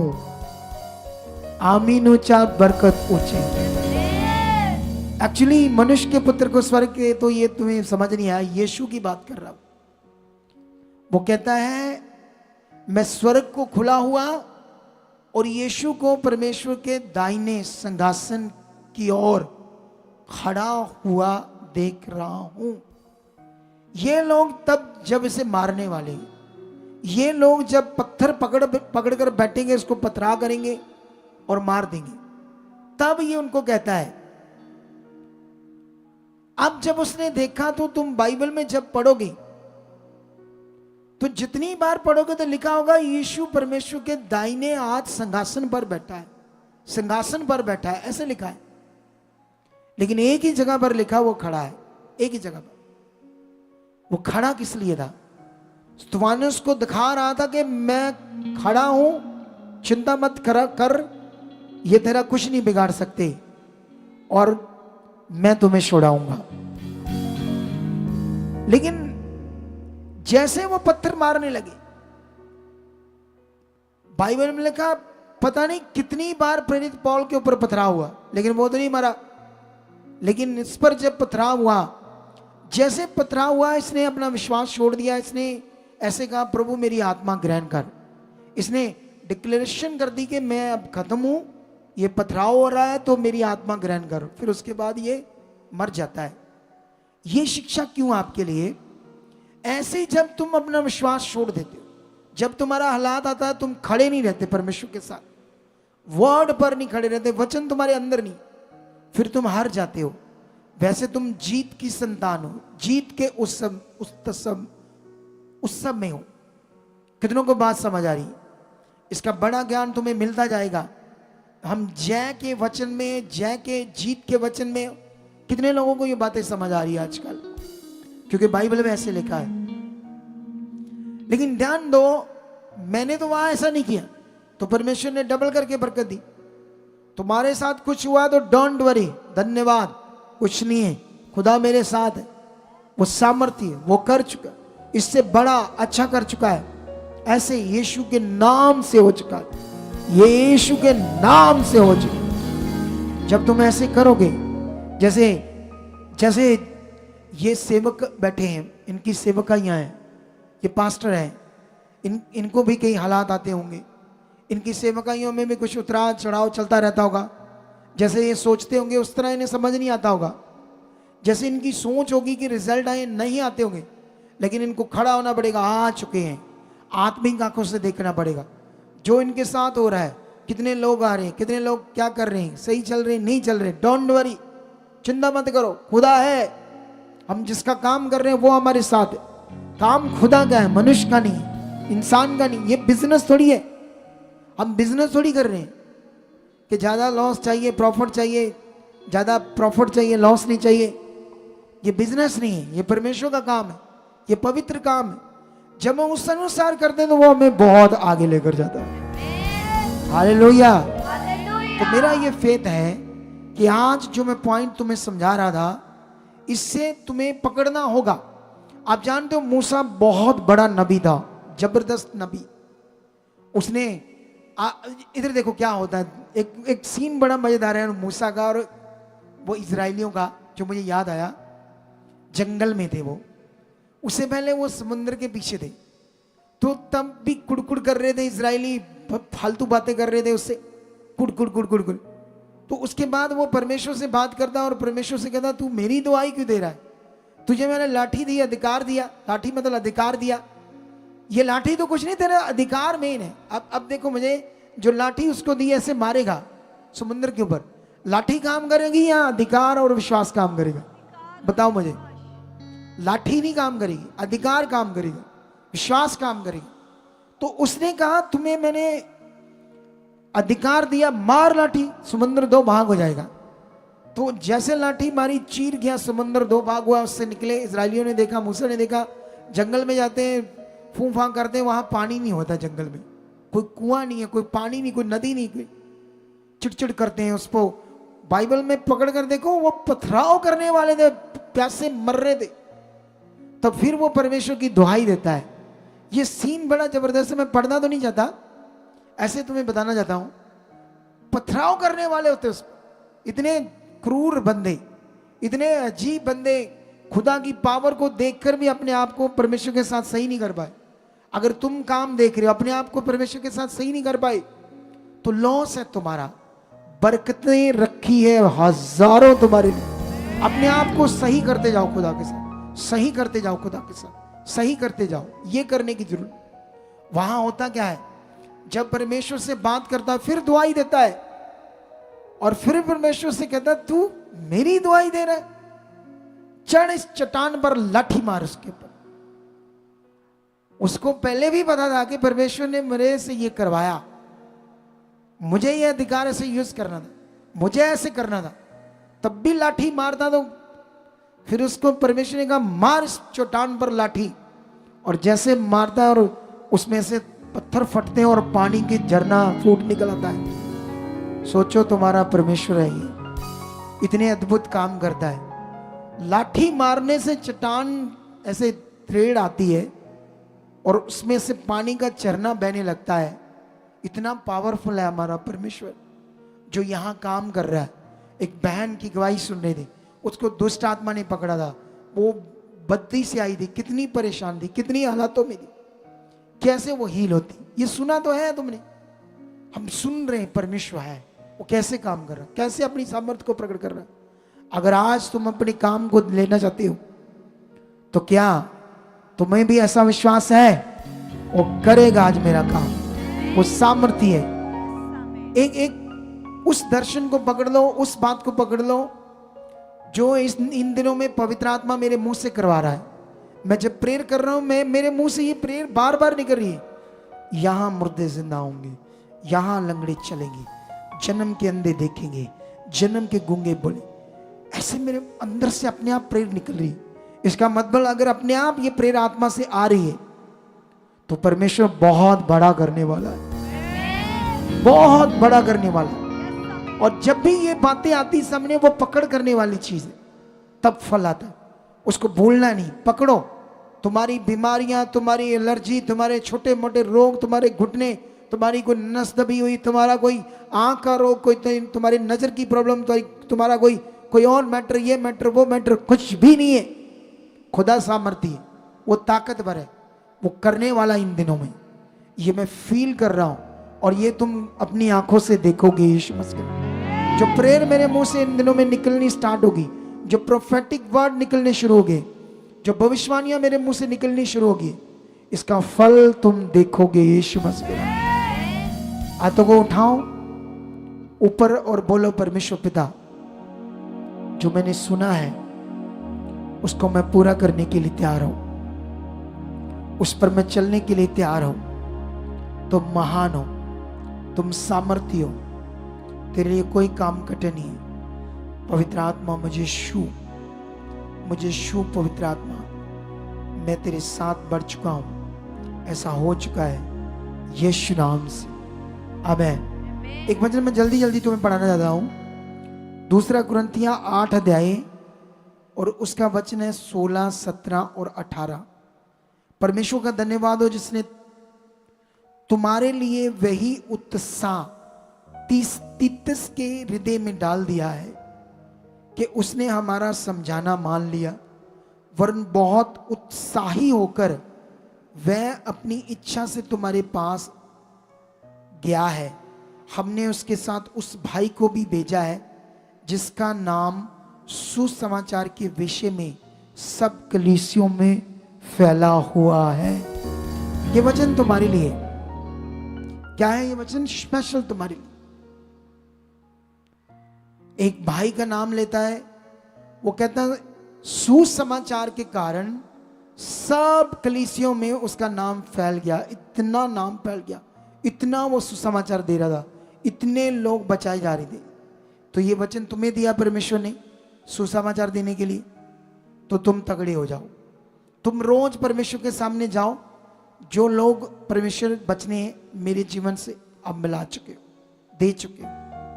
आमीन ऊंचा, बरकत ऊंचे। एक्चुअली मनुष्य के पुत्र को स्वर्ग के, तो ये तुम्हें समझ नहीं आया, यीशु की बात कर रहा हूं। वो कहता है मैं स्वर्ग को खुला हुआ और यीशु को परमेश्वर के दाहिने सिंहासन की ओर खड़ा हुआ देख रहा हूं। ये लोग तब जब इसे मारने वाले, ये लोग जब पत्थर पकड़ कर बैठेंगे, इसको पथरा करेंगे और मार देंगे, तब ये उनको कहता है। अब जब उसने देखा, तो तुम बाइबल में जब पढ़ोगे तो जितनी बार पढ़ोगे तो लिखा होगा यीशु परमेश्वर के दाहिने हाथ सिंहासन पर बैठा है, सिंहासन पर बैठा है, ऐसे लिखा है। लेकिन एक ही जगह पर लिखा वो खड़ा है, एक ही जगह पर। वो खड़ा किस लिए था? स्तिफानुस को दिखा रहा था कि मैं खड़ा हूं, चिंता मत कर, ये तेरा कुछ नहीं बिगाड़ सकते और मैं तुम्हें छुड़ाऊंगा। लेकिन जैसे वो पत्थर मारने लगे, बाइबल में लिखा पता नहीं कितनी बार प्रेरित पौल के ऊपर पथराव हुआ, लेकिन वो तो नहीं मरा। लेकिन इस पर जब पथराव हुआ, जैसे पथराव हुआ, इसने अपना विश्वास छोड़ दिया। इसने ऐसे कहा, प्रभु मेरी आत्मा ग्रहण कर। इसने डिक्लेरेशन कर दी कि मैं अब खत्म हूं, ये पथराव हो रहा है तो मेरी आत्मा ग्रहण कर। फिर उसके बाद ये मर जाता है। ये शिक्षा क्यों आपके लिए? ऐसे जब तुम अपना विश्वास छोड़ देते हो, जब तुम्हारा हालात आता है, तुम खड़े नहीं रहते परमेश्वर के साथ, वर्ड पर नहीं खड़े रहते, वचन तुम्हारे अंदर नहीं, फिर तुम हार जाते हो। वैसे तुम जीत की संतान हो, जीत के उस सब में हो। कितनों को बात समझ आ रही? इसका बड़ा ज्ञान तुम्हें मिलता जाएगा। हम जय के वचन में, जय के जीत के वचन में, कितने लोगों को ये बातें समझ आ रही है आजकल? क्योंकि बाइबल में ऐसे लिखा है। लेकिन ध्यान दो, मैंने तो वहां ऐसा नहीं किया, तो परमेश्वर ने डबल करके बरकत दी। तुम्हारे साथ कुछ हुआ तो डोंट वरी, धन्यवाद, कुछ नहीं है, खुदा मेरे साथ है। वो सामर्थ्य है, वो कर चुका, इससे बड़ा अच्छा कर चुका है। ऐसे यीशु के नाम से हो चुका है, ये यीशु के नाम से हो चुका। जब तुम ऐसे करोगे, जैसे ये सेवक बैठे हैं, इनकी सेवकाइयां हैं, ये पास्टर हैं, इनको भी कई हालात आते होंगे, इनकी सेवकाइयों में भी कुछ उतराव चढ़ाव चलता रहता होगा। जैसे ये सोचते होंगे उस तरह इन्हें समझ नहीं आता होगा, जैसे इनकी सोच होगी कि रिजल्ट आए नहीं आते होंगे, लेकिन इनको खड़ा होना पड़ेगा, आ चुके हैं, आत्मिक आंखों से देखना पड़ेगा जो इनके साथ हो रहा है, कितने लोग आ रहे हैं, कितने लोग क्या कर रहे हैं, सही चल रहे हैं नहीं चल रहे। डोंट वरी, चिंता मत करो, खुदा है, हम जिसका काम कर रहे हैं वो हमारे साथ है। काम खुदा का है, मनुष्य का नहीं, इंसान का नहीं। ये बिजनेस थोड़ी है, हम बिजनेस थोड़ी कर रहे हैं कि ज़्यादा लॉस चाहिए प्रॉफिट चाहिए, ज़्यादा प्रॉफिट चाहिए लॉस नहीं चाहिए। ये बिजनेस नहीं है, ये परमेश्वर का काम है, ये पवित्र काम है। जब हम उस अनुसार करते हैं तो वो हमें बहुत आगे लेकर जाता है। हालेलुया। तो मेरा ये फेथ है कि आज जो मैं पॉइंट तुम्हें समझा रहा था, इससे तुम्हें पकड़ना होगा। आप जानते हो मूसा बहुत बड़ा नबी था, जबरदस्त नबी। उसने इधर देखो क्या होता है, एक सीन बड़ा मजेदार है मूसा का और वो इजराइलियों का, जो मुझे याद आया। जंगल में थे वो, उससे पहले वो समुद्र के पीछे थे, तो तब भी कुड़कुड़ कर रहे थे इजरायली, फालतू बातें कर रहे थे उससे, कुड़कुड़ कुड़कुड़ कुड़। तो उसके बाद वो परमेश्वर से बात करता और परमेश्वर से कहता, तू मेरी दुआई क्यों दे रहा है? तुझे मैंने लाठी दी, अधिकार दिया, लाठी मतलब अधिकार दिया। ये लाठी तो कुछ नहीं, तेरा अधिकार मेन है। अब देखो, मुझे जो लाठी उसको दी ऐसे मारेगा समुद्र के ऊपर, लाठी काम करेगी या अधिकार और विश्वास काम करेगा? बताओ मुझे। लाठी नहीं काम करेगी, अधिकार काम करेगा, विश्वास काम करेगा। तो उसने कहा तुम्हें मैंने अधिकार दिया, मार लाठी, समुद्र दो भाग हो जाएगा। तो जैसे लाठी मारी, चीर गया समुद्र, दो भाग हुआ, उससे निकले। इजरायलियों ने देखा, मूसा ने देखा, जंगल में जाते हैं, फूं फां करते हैं, वहां पानी नहीं होता जंगल में, कोई कुआं नहीं है, कोई पानी नहीं, कोई नदी नहीं, कोई चिड़चिड़ करते हैं उसको। बाइबल में पकड़ कर देखो, वो पथराव करने वाले थे, प्यासे मर रहे थे, तब फिर वो परमेश्वर की दुहाई देता है। ये सीन बड़ा जबरदस्त है, मैं पढ़ना तो नहीं चाहता, ऐसे तुम्हें बताना चाहता हूं। पथराव करने वाले होते उसको, इतने क्रूर बंदे, इतने अजीब बंदे, खुदा की पावर को देखकर भी अपने आप को परमेश्वर के साथ सही नहीं कर पाए। अगर तुम काम देख रहे हो, अपने आप को परमेश्वर के साथ सही नहीं कर पाए, तो लॉस है तुम्हारा। बरकतें रखी है हजारों तुम्हारे लिए। अपने आप को सही करते जाओ खुदा के साथ, सही करते जाओ खुदा के साथ, सही करते जाओ। ये करने की जरूरत। वहां होता क्या है, जब परमेश्वर से बात करता है फिर दुआई देता है, और फिर परमेश्वर से कहता है तू मेरी दुआई दे रहा है, चढ़ इस चट्टान पर, लाठी मार उसके ऊपर। उसको पहले भी पता था कि परमेश्वर ने मेरे से ये करवाया, मुझे ये अधिकार ऐसे यूज करना था, मुझे ऐसे करना था, तब भी लाठी मारता। तो फिर उसको परमेश्वर ने कहा मार इस चट्टान पर लाठी, और जैसे मारता और उसमें से पत्थर फटते हैं और पानी की झरना फूट निकल आता है। सोचो तुम्हारा परमेश्वर है ये, इतने अद्भुत काम करता है। लाठी मारने से चट्टान ऐसे थ्रेड आती है और उसमें से पानी का झरना बहने लगता है। इतना पावरफुल है हमारा परमेश्वर जो यहाँ काम कर रहा है। एक बहन की गवाही सुन रहे थे, उसको दुष्ट आत्मा ने पकड़ा था, वो बद्दी से आई थी, कितनी परेशान थी, कितनी हालातों में थी, कैसे वो हील होती। ये सुना तो है तुमने, हम सुन रहे हैं परमेश्वर है, वो कैसे काम कर रहा है, कैसे अपनी सामर्थ्य को प्रकट कर रहा है। अगर आज तुम अपने काम को लेना चाहते हो तो क्या तुम्हें भी ऐसा विश्वास है वो करेगा आज मेरा काम, वो सामर्थ्य है। एक उस दर्शन को पकड़ लो, उस बात को पकड़ लो जो इन दिनों में पवित्र आत्मा मेरे मुंह से करवा रहा है। मैं जब प्रेयर कर रहा हूं, मैं मेरे मुंह से ये प्रेयर बार बार निकल रही है, यहां मुर्दे जिंदा होंगे, यहां लंगड़े चलेंगे, जन्म के अंधे देखेंगे, जन्म के गूंगे बोले। ऐसे मेरे अंदर से अपने आप प्रेयर निकल रही है। इसका मतलब अगर अपने आप ये प्रेयर आत्मा से आ रही है तो परमेश्वर बहुत बड़ा करने वाला है, बहुत बड़ा करने वाला है। और जब भी ये बातें आती सामने, वो पकड़ करने वाली चीज है, तब फल आता है। उसको भूलना नहीं, पकड़ो। तुम्हारी बीमारियां, तुम्हारी एलर्जी, तुम्हारे छोटे मोटे रोग, तुम्हारे घुटने, तुम्हारी कोई नस दबी हुई, तुम्हारा कोई आंख का रोग, कोई तुम्हारी नजर की प्रॉब्लम, तुम्हारा कोई और मैटर, ये मैटर वो मैटर, कुछ भी नहीं है। खुदा सामर्थ्य है, वो ताकतवर है, वो करने वाला इन दिनों में। ये मैं फील कर रहा हूं और ये तुम अपनी आंखों से देखोगे यीशु मसीह। जो प्रेयर मेरे मुंह से इन दिनों में निकलनी स्टार्ट होगी, जो प्रोफेटिक वर्ड निकलने शुरू होंगे, जो भविष्यवाणियां मेरे मुंह से निकलनी शुरू होगी, इसका फल तुम देखोगे यीशु मसीह। हाथों को उठाओ ऊपर और बोलो, परमेश्वर पिता, जो मैंने सुना है उसको मैं पूरा करने के लिए तैयार हूं, उस पर मैं चलने के लिए तैयार हूं। तुम महान हो, तुम सामर्थ्य हो, तेरे लिए कोई काम कठिन नहीं है। पवित्र आत्मा मुझे छू पवित्र आत्मा, मैं तेरे साथ बढ़ चुका हूं, ऐसा हो चुका है यीशु नाम से, आमीन। एक वचन में जल्दी जल्दी तुम्हें पढ़ाना चाहता हूं, 2 कुरिन्थियां 8 अध्याय और उसका वचन है 16, 17 और 18। परमेश्वर का धन्यवाद हो जिसने तुम्हारे लिए वही उत्साह तीतस के हृदय में डाल दिया है कि उसने हमारा समझाना मान लिया, वरन बहुत उत्साही होकर वह अपनी इच्छा से तुम्हारे पास गया है। हमने उसके साथ उस भाई को भी भेजा है जिसका नाम सुसमाचार के विषय में सब कलीसियों में फैला हुआ है। ये वचन तुम्हारे लिए क्या है? ये वचन स्पेशल तुम्हारे लिए। एक भाई का नाम लेता है, वो कहता है सुसमाचार के कारण सब कलीसियों में उसका नाम फैल गया, इतना नाम फैल गया, इतना वो सुसमाचार दे रहा था, इतने लोग बचाए जा रहे थे। तो ये वचन तुम्हें दिया परमेश्वर ने सुसमाचार देने के लिए, तो तुम तगड़े हो जाओ। तुम रोज परमेश्वर के सामने जाओ। जो लोग परमेश्वर बचने मेरे जीवन से अब मिला चुके हो, दे चुके हो,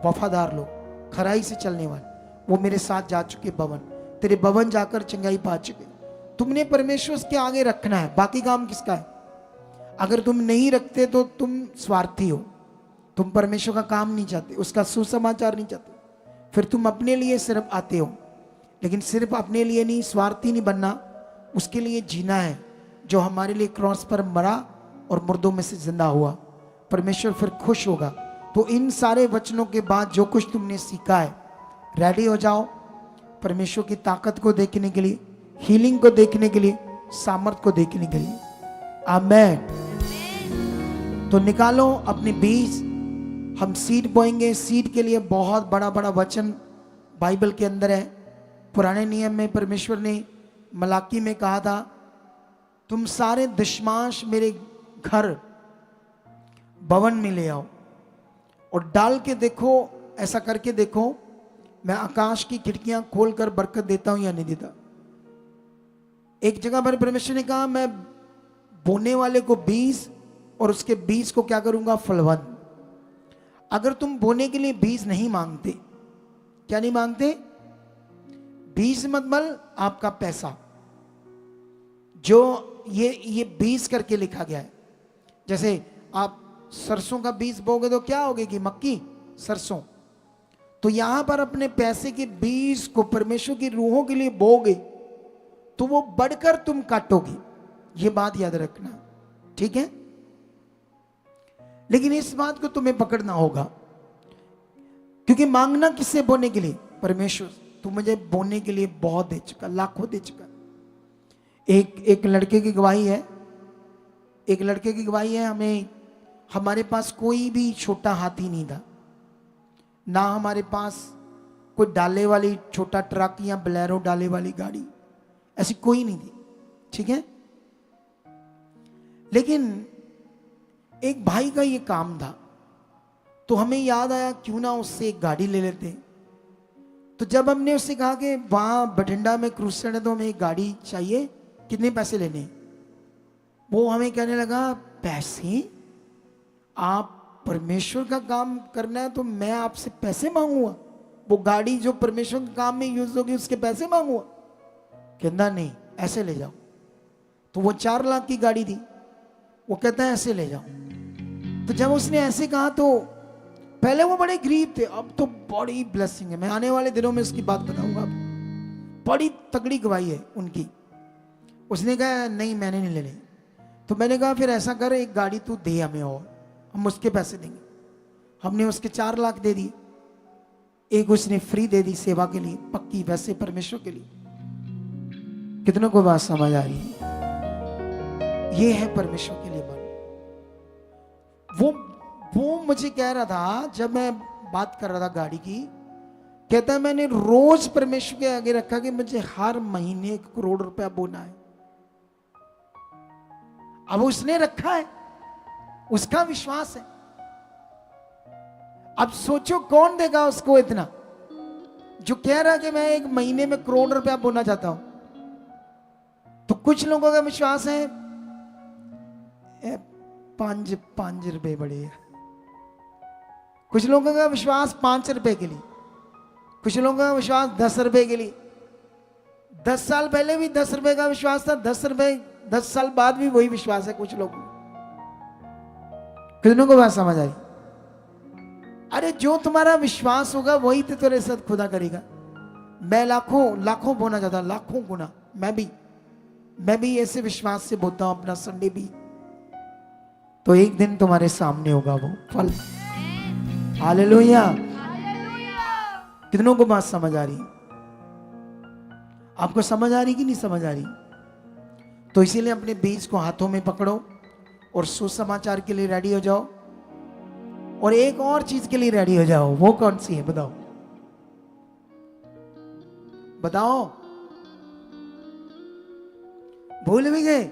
वफादार लोग, खराई से चलने वाले, वो मेरे साथ जा चुके भवन, तेरे भवन जाकर चंगाई पा चुके। तुमने परमेश्वर के आगे रखना है, बाकी काम किसका है? अगर तुम नहीं रखते तो तुम स्वार्थी हो, तुम परमेश्वर का काम नहीं चाहते, उसका सुसमाचार नहीं चाहते, फिर तुम अपने लिए सिर्फ आते हो। लेकिन सिर्फ अपने लिए नहीं, स्वार्थी नहीं बनना, उसके लिए जीना है जो हमारे लिए क्रॉस पर मरा और मुर्दों में से जिंदा हुआ। परमेश्वर फिर खुश होगा। तो इन सारे वचनों के बाद जो कुछ तुमने सीखा है, रेडी हो जाओ परमेश्वर की ताकत को देखने के लिए, हीलिंग को देखने के लिए, सामर्थ को देखने के लिए। आमेन। तो निकालो अपने बीज, हम सीड बोएंगे। सीड के लिए बहुत बड़ा बड़ा वचन बाइबल के अंदर है। पुराने नियम में परमेश्वर ने मलाकी में कहा था, तुम सारे दशमांश मेरे घर भवन में ले आओ और डाल के देखो, ऐसा करके देखो मैं आकाश की खिड़कियां खोलकर बरकत देता हूं या नहीं देता। एक जगह पर परमेश्वर ने कहा, मैं बोने वाले को बीज और उसके बीज को क्या करूंगा? फलवंत। अगर तुम बोने के लिए बीज नहीं मांगते, क्या नहीं मांगते? बीज मतलब आपका पैसा, जो ये बीज करके लिखा गया है। जैसे आप सरसों का बीज बोगे तो क्या होगी? मक्की, सरसों। तो यहां पर अपने पैसे के बीज को परमेश्वर की रूहों के लिए बोगे तो वो बढ़कर तुम काटोगे। ये बात याद रखना, ठीक है? लेकिन इस बात को तुम्हें पकड़ना होगा, क्योंकि मांगना किससे? बोने के लिए। परमेश्वर तू मुझे बोने के लिए बहुत दे चुका, लाखों दे चुका। एक लड़के की गवाही है, एक लड़के की गवाही है, हमारे पास कोई भी छोटा हाथी नहीं था, ना हमारे पास कोई डाले वाली छोटा ट्रक या बोलेरो डाले वाली गाड़ी, ऐसी कोई नहीं थी, ठीक है? लेकिन एक भाई का ये काम था, तो हमें याद आया क्यों ना उससे एक गाड़ी ले लेते। तो जब हमने उससे कहा कि वहां बठिंडा में क्रूसेड है तो हमें एक गाड़ी चाहिए, कितने पैसे लेने? वो हमें कहने लगा, पैसे? आप परमेश्वर का काम करना है तो मैं आपसे पैसे मांगूंगा? वो गाड़ी जो परमेश्वर के काम में यूज होगी उसके पैसे मांगूंगा? कहना नहीं, ऐसे ले जाओ। तो वो 4 लाख की गाड़ी थी, वो कहता है ऐसे ले जाओ। तो जब उसने ऐसे कहा तो पहले वो बड़े गरीब थे, अब तो बड़ी ब्लेसिंग है। मैं आने वाले दिनों में उसकी बात बताऊंगा, बड़ी तगड़ी गवाही है उनकी। उसने कहा नहीं मैंने नहीं लेने। तो मैंने कहा फिर ऐसा कर, एक गाड़ी तू दे हमें और हम उसके पैसे देंगे। हमने उसके 4 लाख दे दिए। एक उसने फ्री दे दी सेवा के लिए, पक्की, वैसे परमेश्वर के लिए। कितनों को बात समझ आ रही है? ये है परमेश्वर के लिए मन। वो मुझे कह रहा था, जब मैं बात कर रहा था गाड़ी की, कहता है मैंने रोज परमेश्वर के आगे रखा कि मुझे हर महीने 1 करोड़ रुपया बोना है। अब उसने रखा है, उसका विश्वास है। अब सोचो कौन देगा उसको इतना, जो कह रहा है कि मैं 1 महीने में 1 करोड़ रुपया बोना चाहता हूं। तो कुछ लोगों का विश्वास है 5 रुपए बड़े हैं, कुछ लोगों का विश्वास 5 रुपए के लिए, कुछ लोगों का विश्वास 10 रुपए के लिए। 10 साल पहले भी 10 रुपए का विश्वास था, 10 साल बाद भी वही विश्वास है कुछ लोगों को। कितनों को बात समझ आई? अरे जो तुम्हारा विश्वास होगा वही तो तेरे साथ खुदा करेगा। मैं लाखों बोना चाहता, लाखों गुना। मैं भी ऐसे विश्वास से बोलता हूं अपना संडे भी, तो एक दिन तुम्हारे सामने होगा वो फल। हालेलुया। कितनों को बात समझ आ रही? आपको समझ आ रही कि नहीं समझ आ रही? तो इसीलिए अपने बीज को हाथों में पकड़ो और सुसमाचार के लिए रेडी हो जाओ, और एक और चीज के लिए रेडी हो जाओ। वो कौन सी है बताओ? बताओ, भूल भी गए?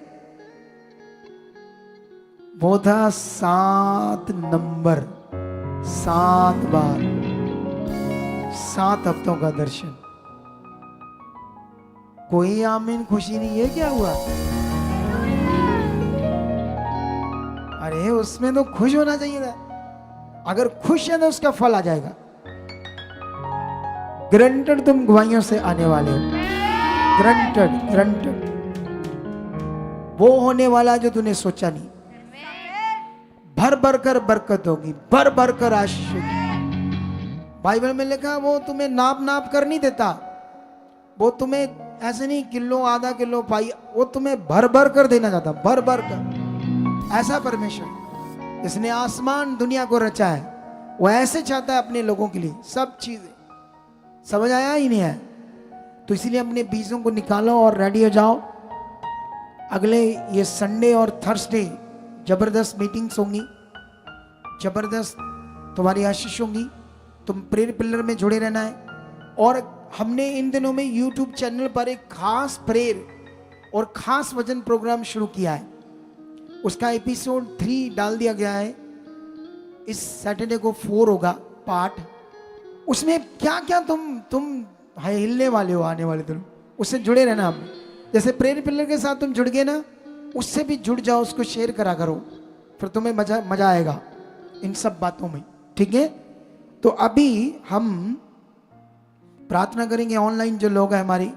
वो था 7 नंबर, 7 बार, 7 हफ्तों का दर्शन। कोई आमीन खुशी नहीं है? क्या हुआ? अरे उसमें तो खुश होना चाहिए था। अगर खुश है तो उसका फल आ जाएगा। ग्रंटेड तुम गवाहियों से आने वाले हो। ग्रंटेड वो होने वाला जो तूने सोचा नहीं। भर भर कर बरकत होगी, भर भर कर आशीष होगी। बाइबल में लिखा वो तुम्हें नाप कर नहीं देता, वो तुम्हें ऐसे नहीं किलो आधा किलो पाई, वो तुम्हें भर भर कर देना चाहता, भर भर कर। ऐसा परमेश्वर इसने आसमान दुनिया को रचा है, वो ऐसे चाहता है अपने लोगों के लिए सब चीजें। समझ आया ही नहीं है? तो इसीलिए अपने बीजों को निकालो और रेडी हो जाओ। अगले ये संडे और थर्सडे जबरदस्त मीटिंग्स होंगी, जबरदस्त तुम्हारी आशीष होंगी। तुम प्रेयर पिलर में जुड़े रहना है। और हमने इन दिनों में यूट्यूब चैनल पर एक खास प्रेयर और खास वचन प्रोग्राम शुरू किया है। उसका एपिसोड 3 डाल दिया गया है। इस सैटरडे को 4 होगा पार्ट। उसमें क्या क्या तुम हिलने वाले हो आने वाले दिनों, उससे जुड़े रहना। आप जैसे प्रेयर पिलर के साथ तुम जुड़ गए ना, उससे भी जुड़ जाओ, उसको शेयर करा करो, फिर तुम्हें मजा आएगा इन सब बातों में। ठीक है? तो अभी हम प्रार्थना करेंगे। ऑनलाइन जो लोग हैं हमारी